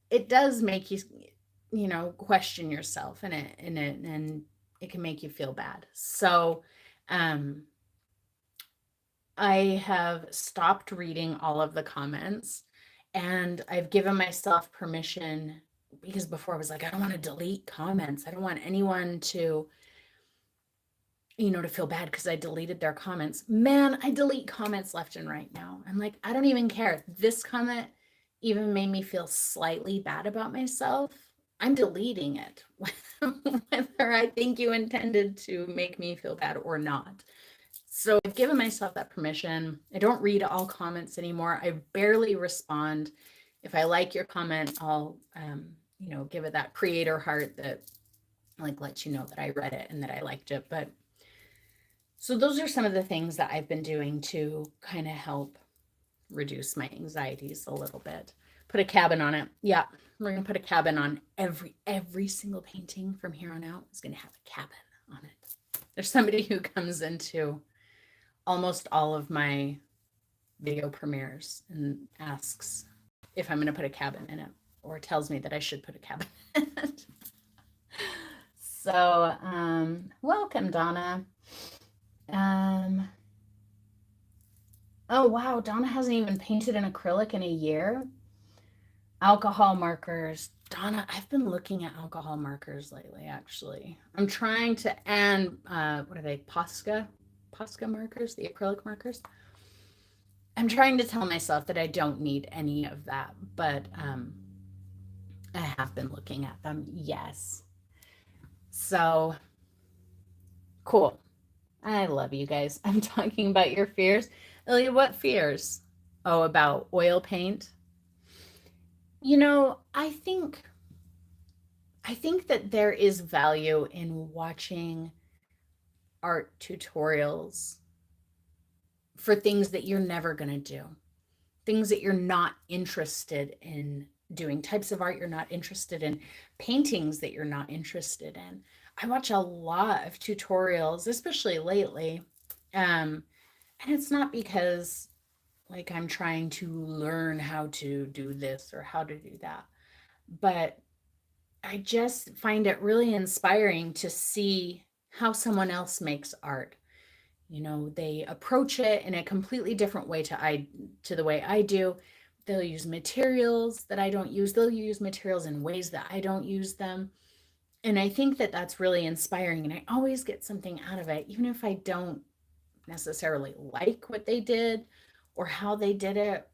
it does make you, question yourself, and it can make you feel bad. So, I have stopped reading all of the comments, and I've given myself permission, because before I was like, I don't want to delete comments. I don't want anyone to, to feel bad because I deleted their comments. Man, I delete comments left and right now. I'm like, I don't even care. This comment even made me feel slightly bad about myself. I'm deleting it, whether I think you intended to make me feel bad or not. So I've given myself that permission. I don't read all comments anymore. I barely respond. If I like your comment, I'll, give it that creator heart that like lets you know that I read it and that I liked it. But so those are some of the things that I've been doing to kind of help reduce my anxieties a little bit. Put a cabin on it. Yeah, we're gonna put a cabin on every single painting from here on out is gonna have a cabin on it. There's somebody who comes into almost all of my video premieres and asks, if I'm going to put a cabin in it, or tells me that I should put a cabin in it. So, welcome, Donna. Oh, wow. Donna hasn't even painted an acrylic in a year. Alcohol markers. Donna, I've been looking at alcohol markers lately, actually. I'm trying to, and what are they? Posca markers, the acrylic markers. I'm trying to tell myself that I don't need any of that, but I have been looking at them. Yes. So cool. I love you guys. I'm talking about your fears. Ilya, what fears? Oh, about oil paint. You know, I think that there is value in watching art tutorials for things that you're never going to do, things that you're not interested in doing, types of art you're not interested in, paintings that you're not interested in. I watch a lot of tutorials, especially lately. And it's not because like I'm trying to learn how to do this or how to do that, but I just find it really inspiring to see how someone else makes art. You know, they approach it in a completely different way to the way I do. They'll use materials that I don't use. They'll use materials in ways that I don't use them. And I think that that's really inspiring, and I always get something out of it, even if I don't necessarily like what they did or how they did it,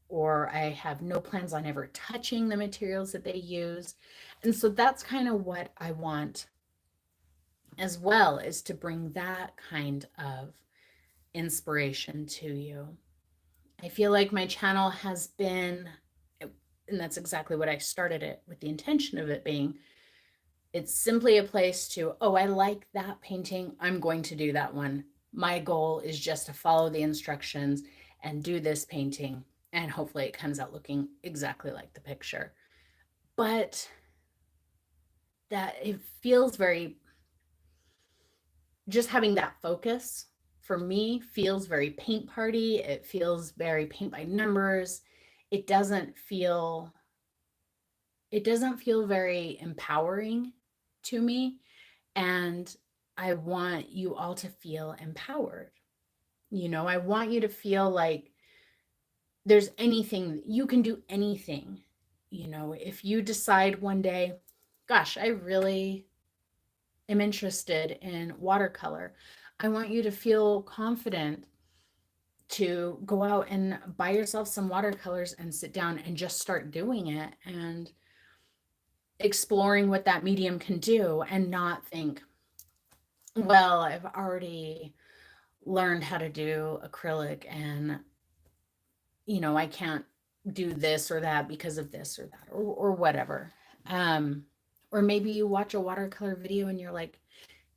or I have no plans on ever touching the materials that they use. And so that's kind of what I want as well, is to bring that kind of inspiration to you. I feel like my channel has been, and that's exactly what I started it with, the intention of it being, it's simply a place to, oh, I like that painting, I'm going to do that one. My goal is just to follow the instructions and do this painting, and hopefully it comes out looking exactly like the picture. But that it feels very, just having that focus for me feels very paint party. It feels very paint by numbers. It doesn't feel it doesn't feel very empowering to me, and I want you all to feel empowered. You know, I want you to feel like there's anything, you can do anything. You know, if you decide one day, gosh, I really am interested in watercolor, I want you to feel confident to go out and buy yourself some watercolors and sit down and just start doing it and exploring what that medium can do, and not think, well, I've already learned how to do acrylic, and I can't do this or that because of this or that, or whatever. Um, or maybe you watch a watercolor video and you're like,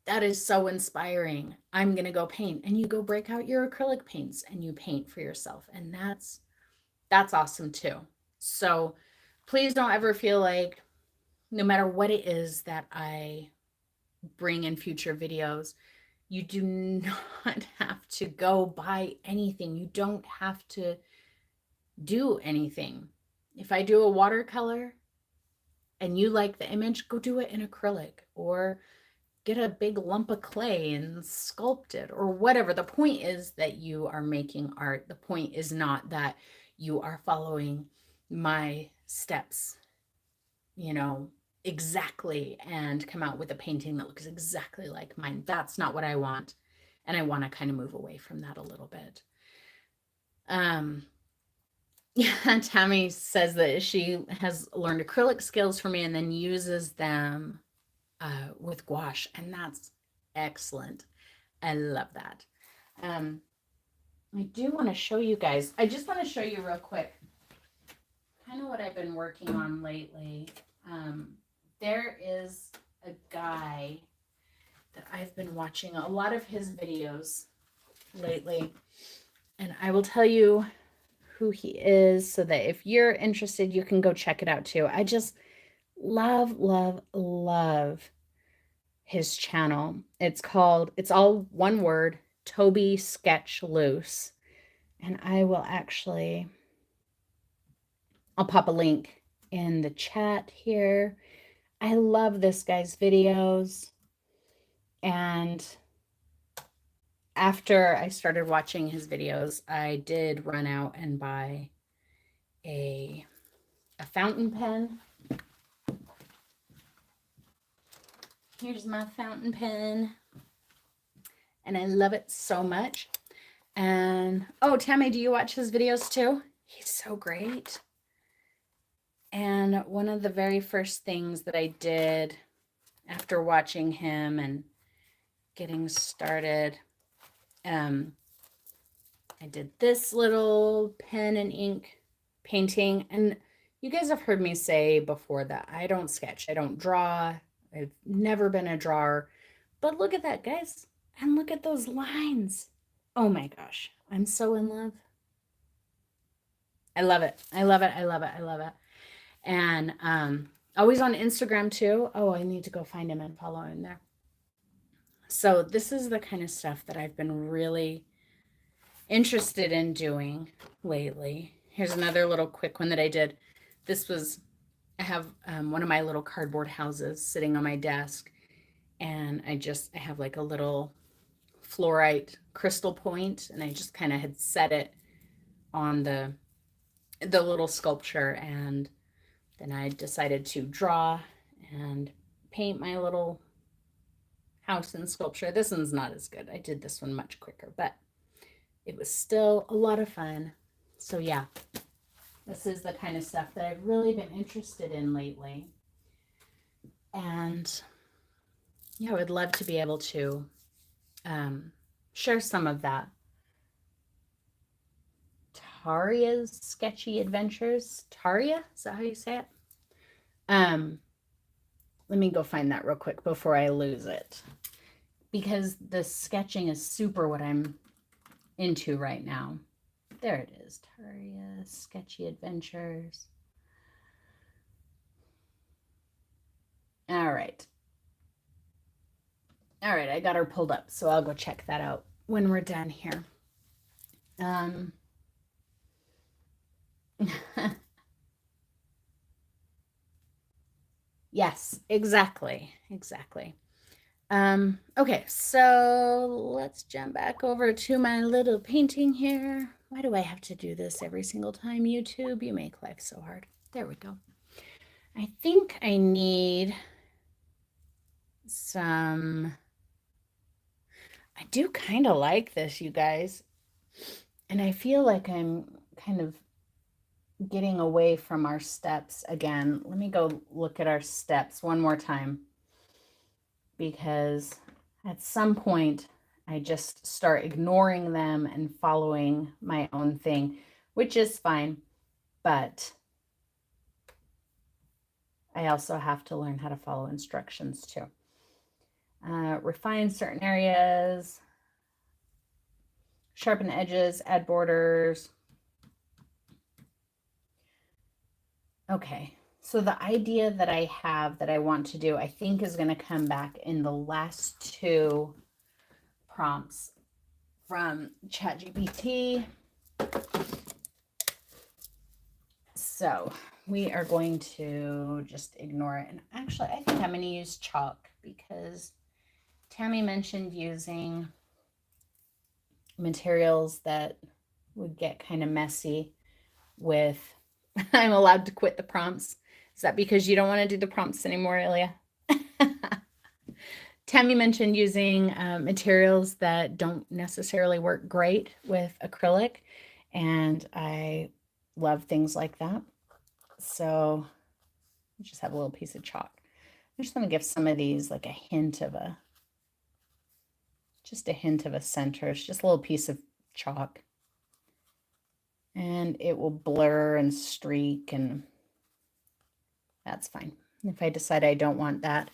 that is so inspiring, I'm going to go paint. And you go break out your acrylic paints and you paint for yourself. And that's awesome too. So please don't ever feel like, no matter what it is that I bring in future videos, you do not have to go buy anything. You don't have to do anything. If I do a watercolor and you like the image, go do it in acrylic, or get a big lump of clay and sculpt it, or whatever. The point is that you are making art. The point is not that you are following my steps, exactly, and come out with a painting that looks exactly like mine. That's not what I want. And I want to kind of move away from that a little bit. Yeah, Tammy says that she has learned acrylic skills from me and then uses them with gouache, and that's excellent. I love that. I do want to show you guys. I just want to show you real quick kind of what I've been working on lately. There is a guy that I've been watching a lot of his videos lately, and I will tell you who he is so that if you're interested, you can go check it out too. I just love, love, love his channel. It's all one word, Toby Sketch Loose. And I will actually I'll pop a link in the chat here. I love this guy's videos. And after I started watching his videos, I did run out and buy a fountain pen. Here's my fountain pen. And I love it so much. And, oh, Tammy, do you watch his videos too? He's so great. And one of the very first things that I did after watching him and getting started, I did this little pen and ink painting. And you guys have heard me say before that I don't sketch, I don't draw. I've never been a drawer. But look at that, guys. And look at those lines. Oh my gosh. I'm so in love. I love it. I love it. I love it. I love it. And always on Instagram too. Oh, I need to go find him and follow him there. So this is the kind of stuff that I've been really interested in doing lately. Here's another little quick one that I did. This was, I have one of my little cardboard houses sitting on my desk, and I have like a little fluorite crystal point, and I just kind of had set it on the little sculpture, and then I decided to draw and paint my little house and sculpture. This one's not as good. I did this one much quicker, but it was still a lot of fun. So yeah, this is the kind of stuff that I've really been interested in lately. And yeah, I would love to be able to share some of that. Taria's Sketchy Adventures. Taria, is that how you say it? Let me go find that real quick before I lose it, because the sketching is super what I'm into right now. There it is. Taria Sketchy Adventures. All right. All right, I got her pulled up, so I'll go check that out when we're done here. Yes, exactly. Exactly. Okay, so let's jump back over to my little painting here. Why do I have to do this every single time, YouTube? You make life so hard. There we go. I think I need some, I do kind of like this, you guys. And I feel like I'm kind of getting away from our steps again. Let me go look at our steps one more time, because at some point I just start ignoring them and following my own thing, which is fine, but I also have to learn how to follow instructions too. Refine certain areas, sharpen edges, add borders. Okay, so the idea that I have that I want to do, I think, is going to come back in the last two prompts from ChatGPT. So we are going to just ignore it. And actually, I think I'm going to use chalk, because Tammy mentioned using materials that would get kind of messy with. I'm allowed to quit the prompts. Is that because you don't want to do the prompts anymore, Ilya? Tammy mentioned using materials that don't necessarily work great with acrylic, and I love things like that. So I just have a little piece of chalk. I'm just going to give some of these like a hint of a, just a hint of a center. It's just a little piece of chalk. And it will blur and streak, and that's fine. If I decide I don't want that,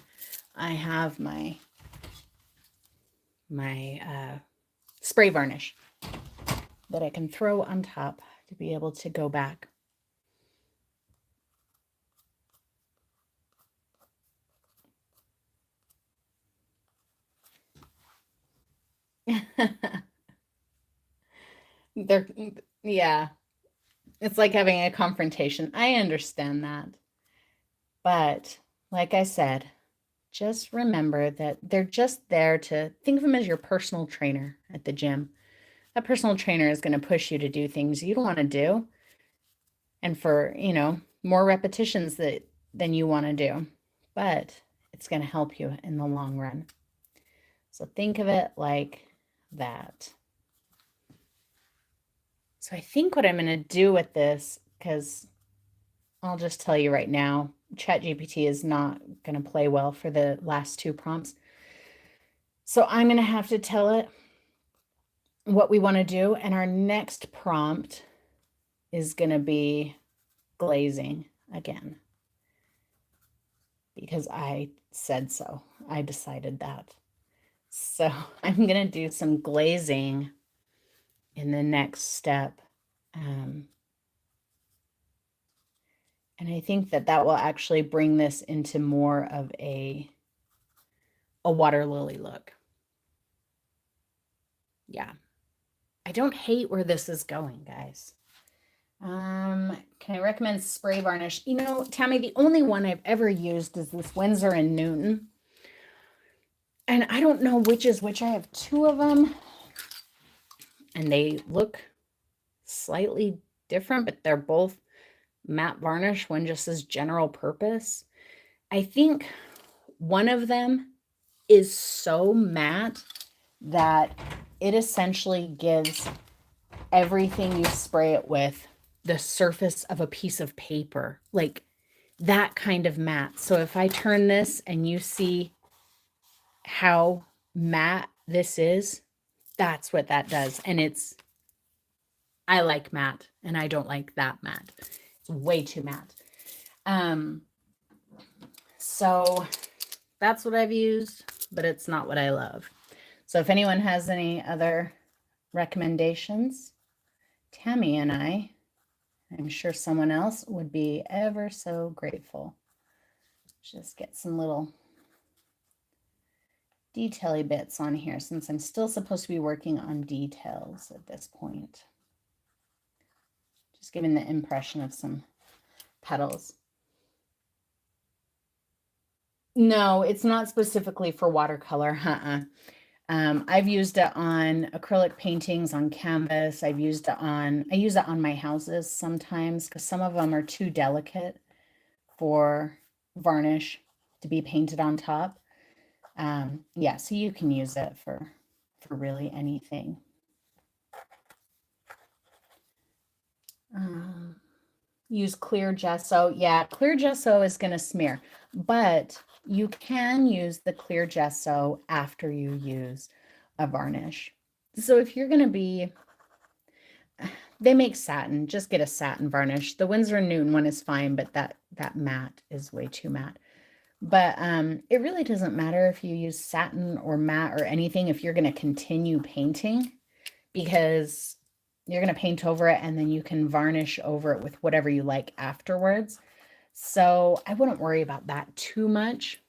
I have my spray varnish that I can throw on top to be able to go back. They're, yeah, It's like having a confrontation. I understand that. But like I said, just remember that they're just there to think of them as your personal trainer at the gym. That personal trainer is going to push you to do things you don't want to do and for, more repetitions than you want to do. But it's going to help you in the long run. So think of it like that. So I think what I'm going to do with this, because I'll just tell you right now, ChatGPT is not going to play well for the last 2 prompts. So I'm going to have to tell it what we want to do. And our next prompt is going to be glazing again. Because I said so. I decided that. So I'm going to do some glazing in the next step. And I think that will actually bring this into more of a water lily look. Yeah. I don't hate where this is going, guys. Can I recommend spray varnish? Tammy, the only one I've ever used is this Winsor & Newton. And I don't know which is which. I have 2 of them. And they look slightly different, but they're both matte varnish. One just says general purpose. I think one of them is so matte that it essentially gives everything you spray it with the surface of a piece of paper, like that kind of matte. So if I turn this and you see how matte this is, that's what that does. And I like matte and I don't like that matte. It's way too matte. So that's what I've used, but it's not what I love. So if anyone has any other recommendations, Tammy and I'm sure someone else would be ever so grateful. Just get some little detail-y bits on here since I'm still supposed to be working on details at this point. Just giving the impression of some petals. No, it's not specifically for watercolor. I've used it on acrylic paintings on canvas. I use it on my houses sometimes because some of them are too delicate for varnish to be painted on top. Yeah, so you can use it for really anything. Use clear gesso. Yeah, clear gesso is going to smear, but you can use the clear gesso after you use a varnish. So if you're going to be, they make satin, just get a satin varnish. The Winsor & Newton one is fine, but that matte is way too matte. But it really doesn't matter if you use satin or matte or anything if you're going to continue painting, because you're going to paint over it and then you can varnish over it with whatever you like afterwards. So I wouldn't worry about that too much.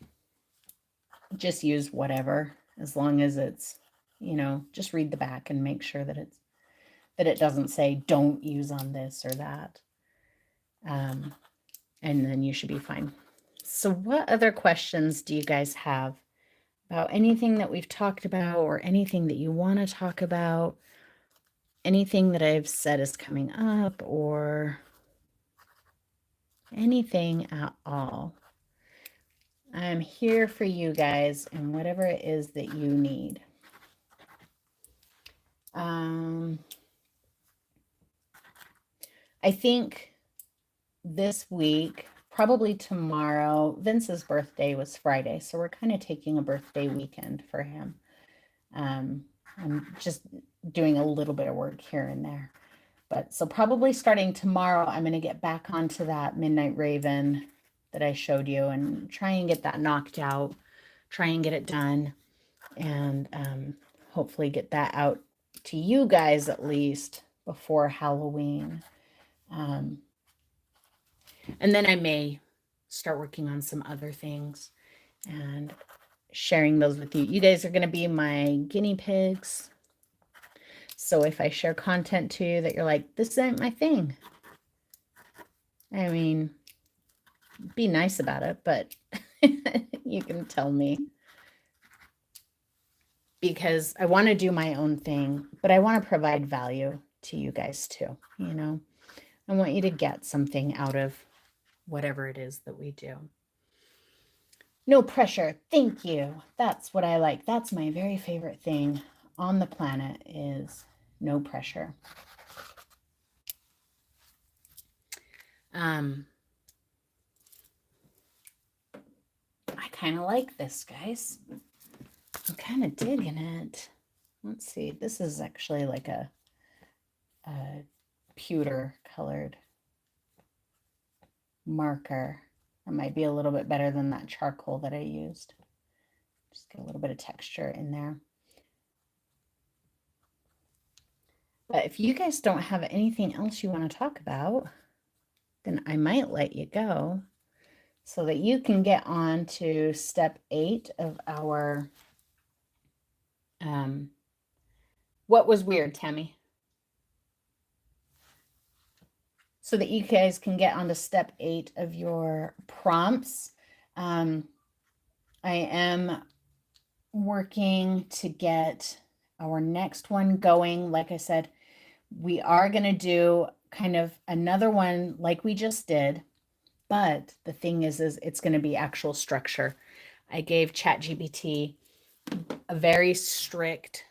Just use whatever, as long as it's, just read the back and make sure that it doesn't say don't use on this or that. And then you should be fine. So what other questions do you guys have about anything that we've talked about or anything that you want to talk about? Anything that I've said is coming up or anything at all. I'm here for you guys and whatever it is that you need. I think this week, probably tomorrow, Vince's birthday was Friday, so we're kind of taking a birthday weekend for him. I'm just doing a little bit of work here and there. But so probably starting tomorrow, I'm going to get back onto that Midnight Raven that I showed you and try and get that knocked out, try and get it done, and hopefully get that out to you guys at least before Halloween. And then I may start working on some other things and sharing those with you. You guys are going to be my guinea pigs. So if I share content to you that you're like, this isn't my thing, I mean, be nice about it, but you can tell me. Because I want to do my own thing, but I want to provide value to you guys too. You know, I want you to get something out of whatever it is that we do. No pressure. Thank you. That's what I like. That's my very favorite thing on the planet is no pressure. I kind of like this, guys. I'm kind of digging it. Let's see. This is actually like a pewter colored marker. That might be a little bit better than that charcoal that I used. Just get a little bit of texture in there. But if you guys don't have anything else you want to talk about, then I might let you go so that you can get on to step 8 of our, what was weird, Tammy? So that you guys can get on to step 8 of your prompts. I am working to get our next one going. Like I said, we are going to do kind of another one like we just did, but the thing is it's going to be actual structure. I gave ChatGPT a very strict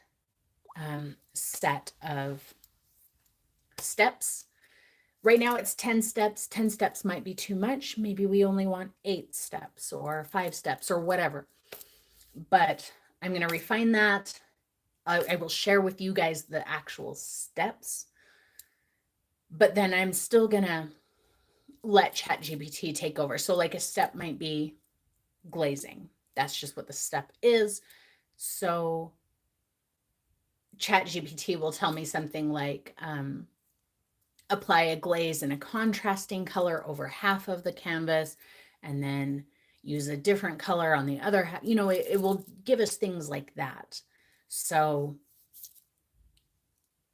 set of steps. Right now it's 10 steps. 10 steps might be too much. Maybe we only want 8 steps or 5 steps or whatever. But I'm going to refine that. I will share with you guys the actual steps. But then I'm still going to let ChatGPT take over. So like a step might be glazing. That's just what the step is. So ChatGPT will tell me something like, apply a glaze in a contrasting color over half of the canvas, and then use a different color on the other half. You know, it will give us things like that. So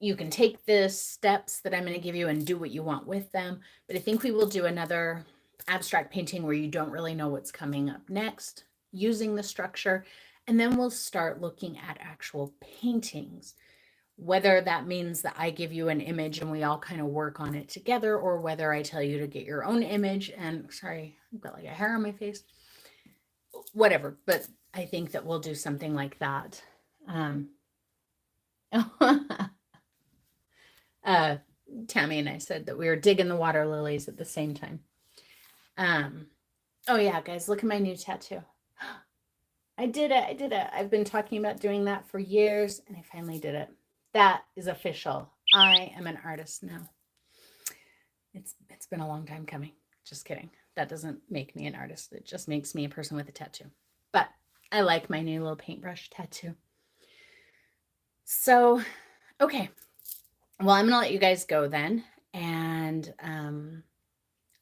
you can take the steps that I'm going to give you and do what you want with them. But I think we will do another abstract painting where you don't really know what's coming up next using the structure. And then we'll start looking at actual paintings, whether that means that I give you an image and we all kind of work on it together, or whether I tell you to get your own image. And sorry, I've got like a hair on my face, whatever. But I think that we'll do something like that. Tammy and I said that we were digging the water lilies at the same time. Oh yeah, guys, look at my new tattoo. I did it. I've been talking about doing that for years, and I finally did it. That is official. I am an artist now. It's been a long time coming. Just kidding. That doesn't make me an artist. It just makes me a person with a tattoo. But I like my new little paintbrush tattoo. So, okay. Well, I'm going to let you guys go then. And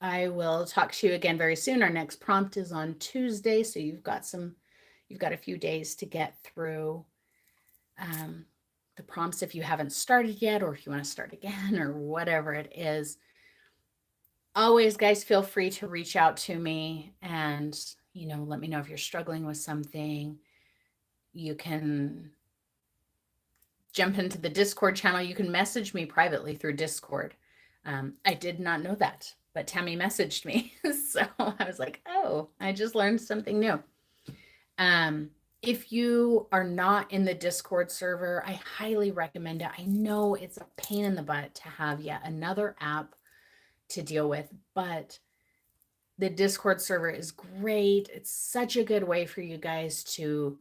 I will talk to you again very soon. Our next prompt is on Tuesday. So you've got a few days to get through the prompts if you haven't started yet, or if you want to start again, or whatever it is. Always, guys, feel free to reach out to me and, let me know if you're struggling with something. You can jump into the Discord channel. You can message me privately through Discord. I did not know that, but Tammy messaged me. So I was like, oh, I just learned something new. If you are not in the Discord server, I highly recommend it. I know it's a pain in the butt to have yet another app to deal with, but the Discord server is great. It's such a good way for you guys to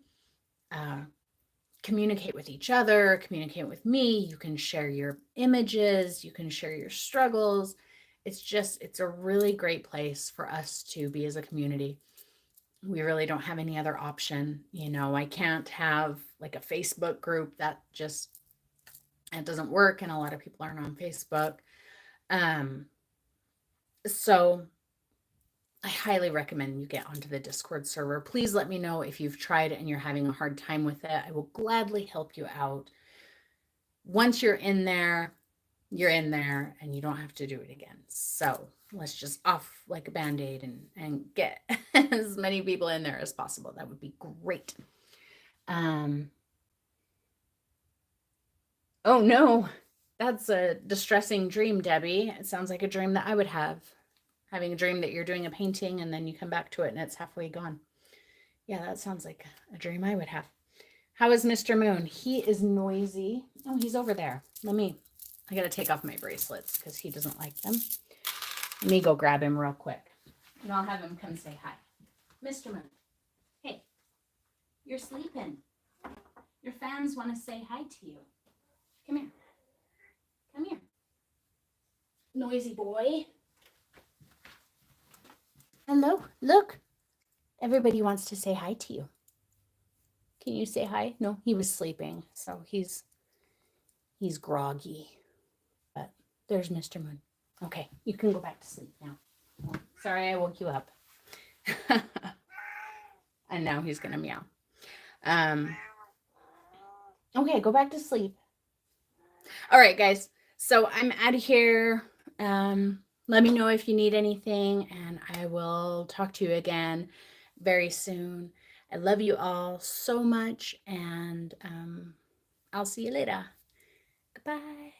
communicate with each other, communicate with me. You can share your images, you can share your struggles. It's a really great place for us to be as a community. We really don't have any other option. I can't have like a Facebook group that doesn't work, and a lot of people aren't on Facebook. So I highly recommend you get onto the Discord server. Please let me know if you've tried it and you're having a hard time with it. I will gladly help you out. Once you're in there, and you don't have to do it again. So let's just off like a band-aid and get as many people in there as possible. That would be great. Oh no, that's a distressing dream, Debbie. It sounds like a dream that I would have. Having a dream that you're doing a painting and then you come back to it and it's halfway gone. Yeah, that sounds like a dream I would have. How is Mr. Moon? He is noisy. Oh, he's over there. I gotta take off my bracelets because he doesn't like them. Let me go grab him real quick. And I'll have him come say hi. Mr. Moon, hey, you're sleeping. Your fans want to say hi to you. Come here. Come here. Noisy boy. Hello, look. Everybody wants to say hi to you. Can you say hi? No, he was sleeping, so he's groggy. But there's Mr. Moon. Okay, you can go back to sleep now. Sorry I woke you up. And now he's gonna meow. Okay, go back to sleep. All right, guys. So I'm out of here. Let me know if you need anything, and I will talk to you again very soon. I love you all so much, and I'll see you later. Goodbye.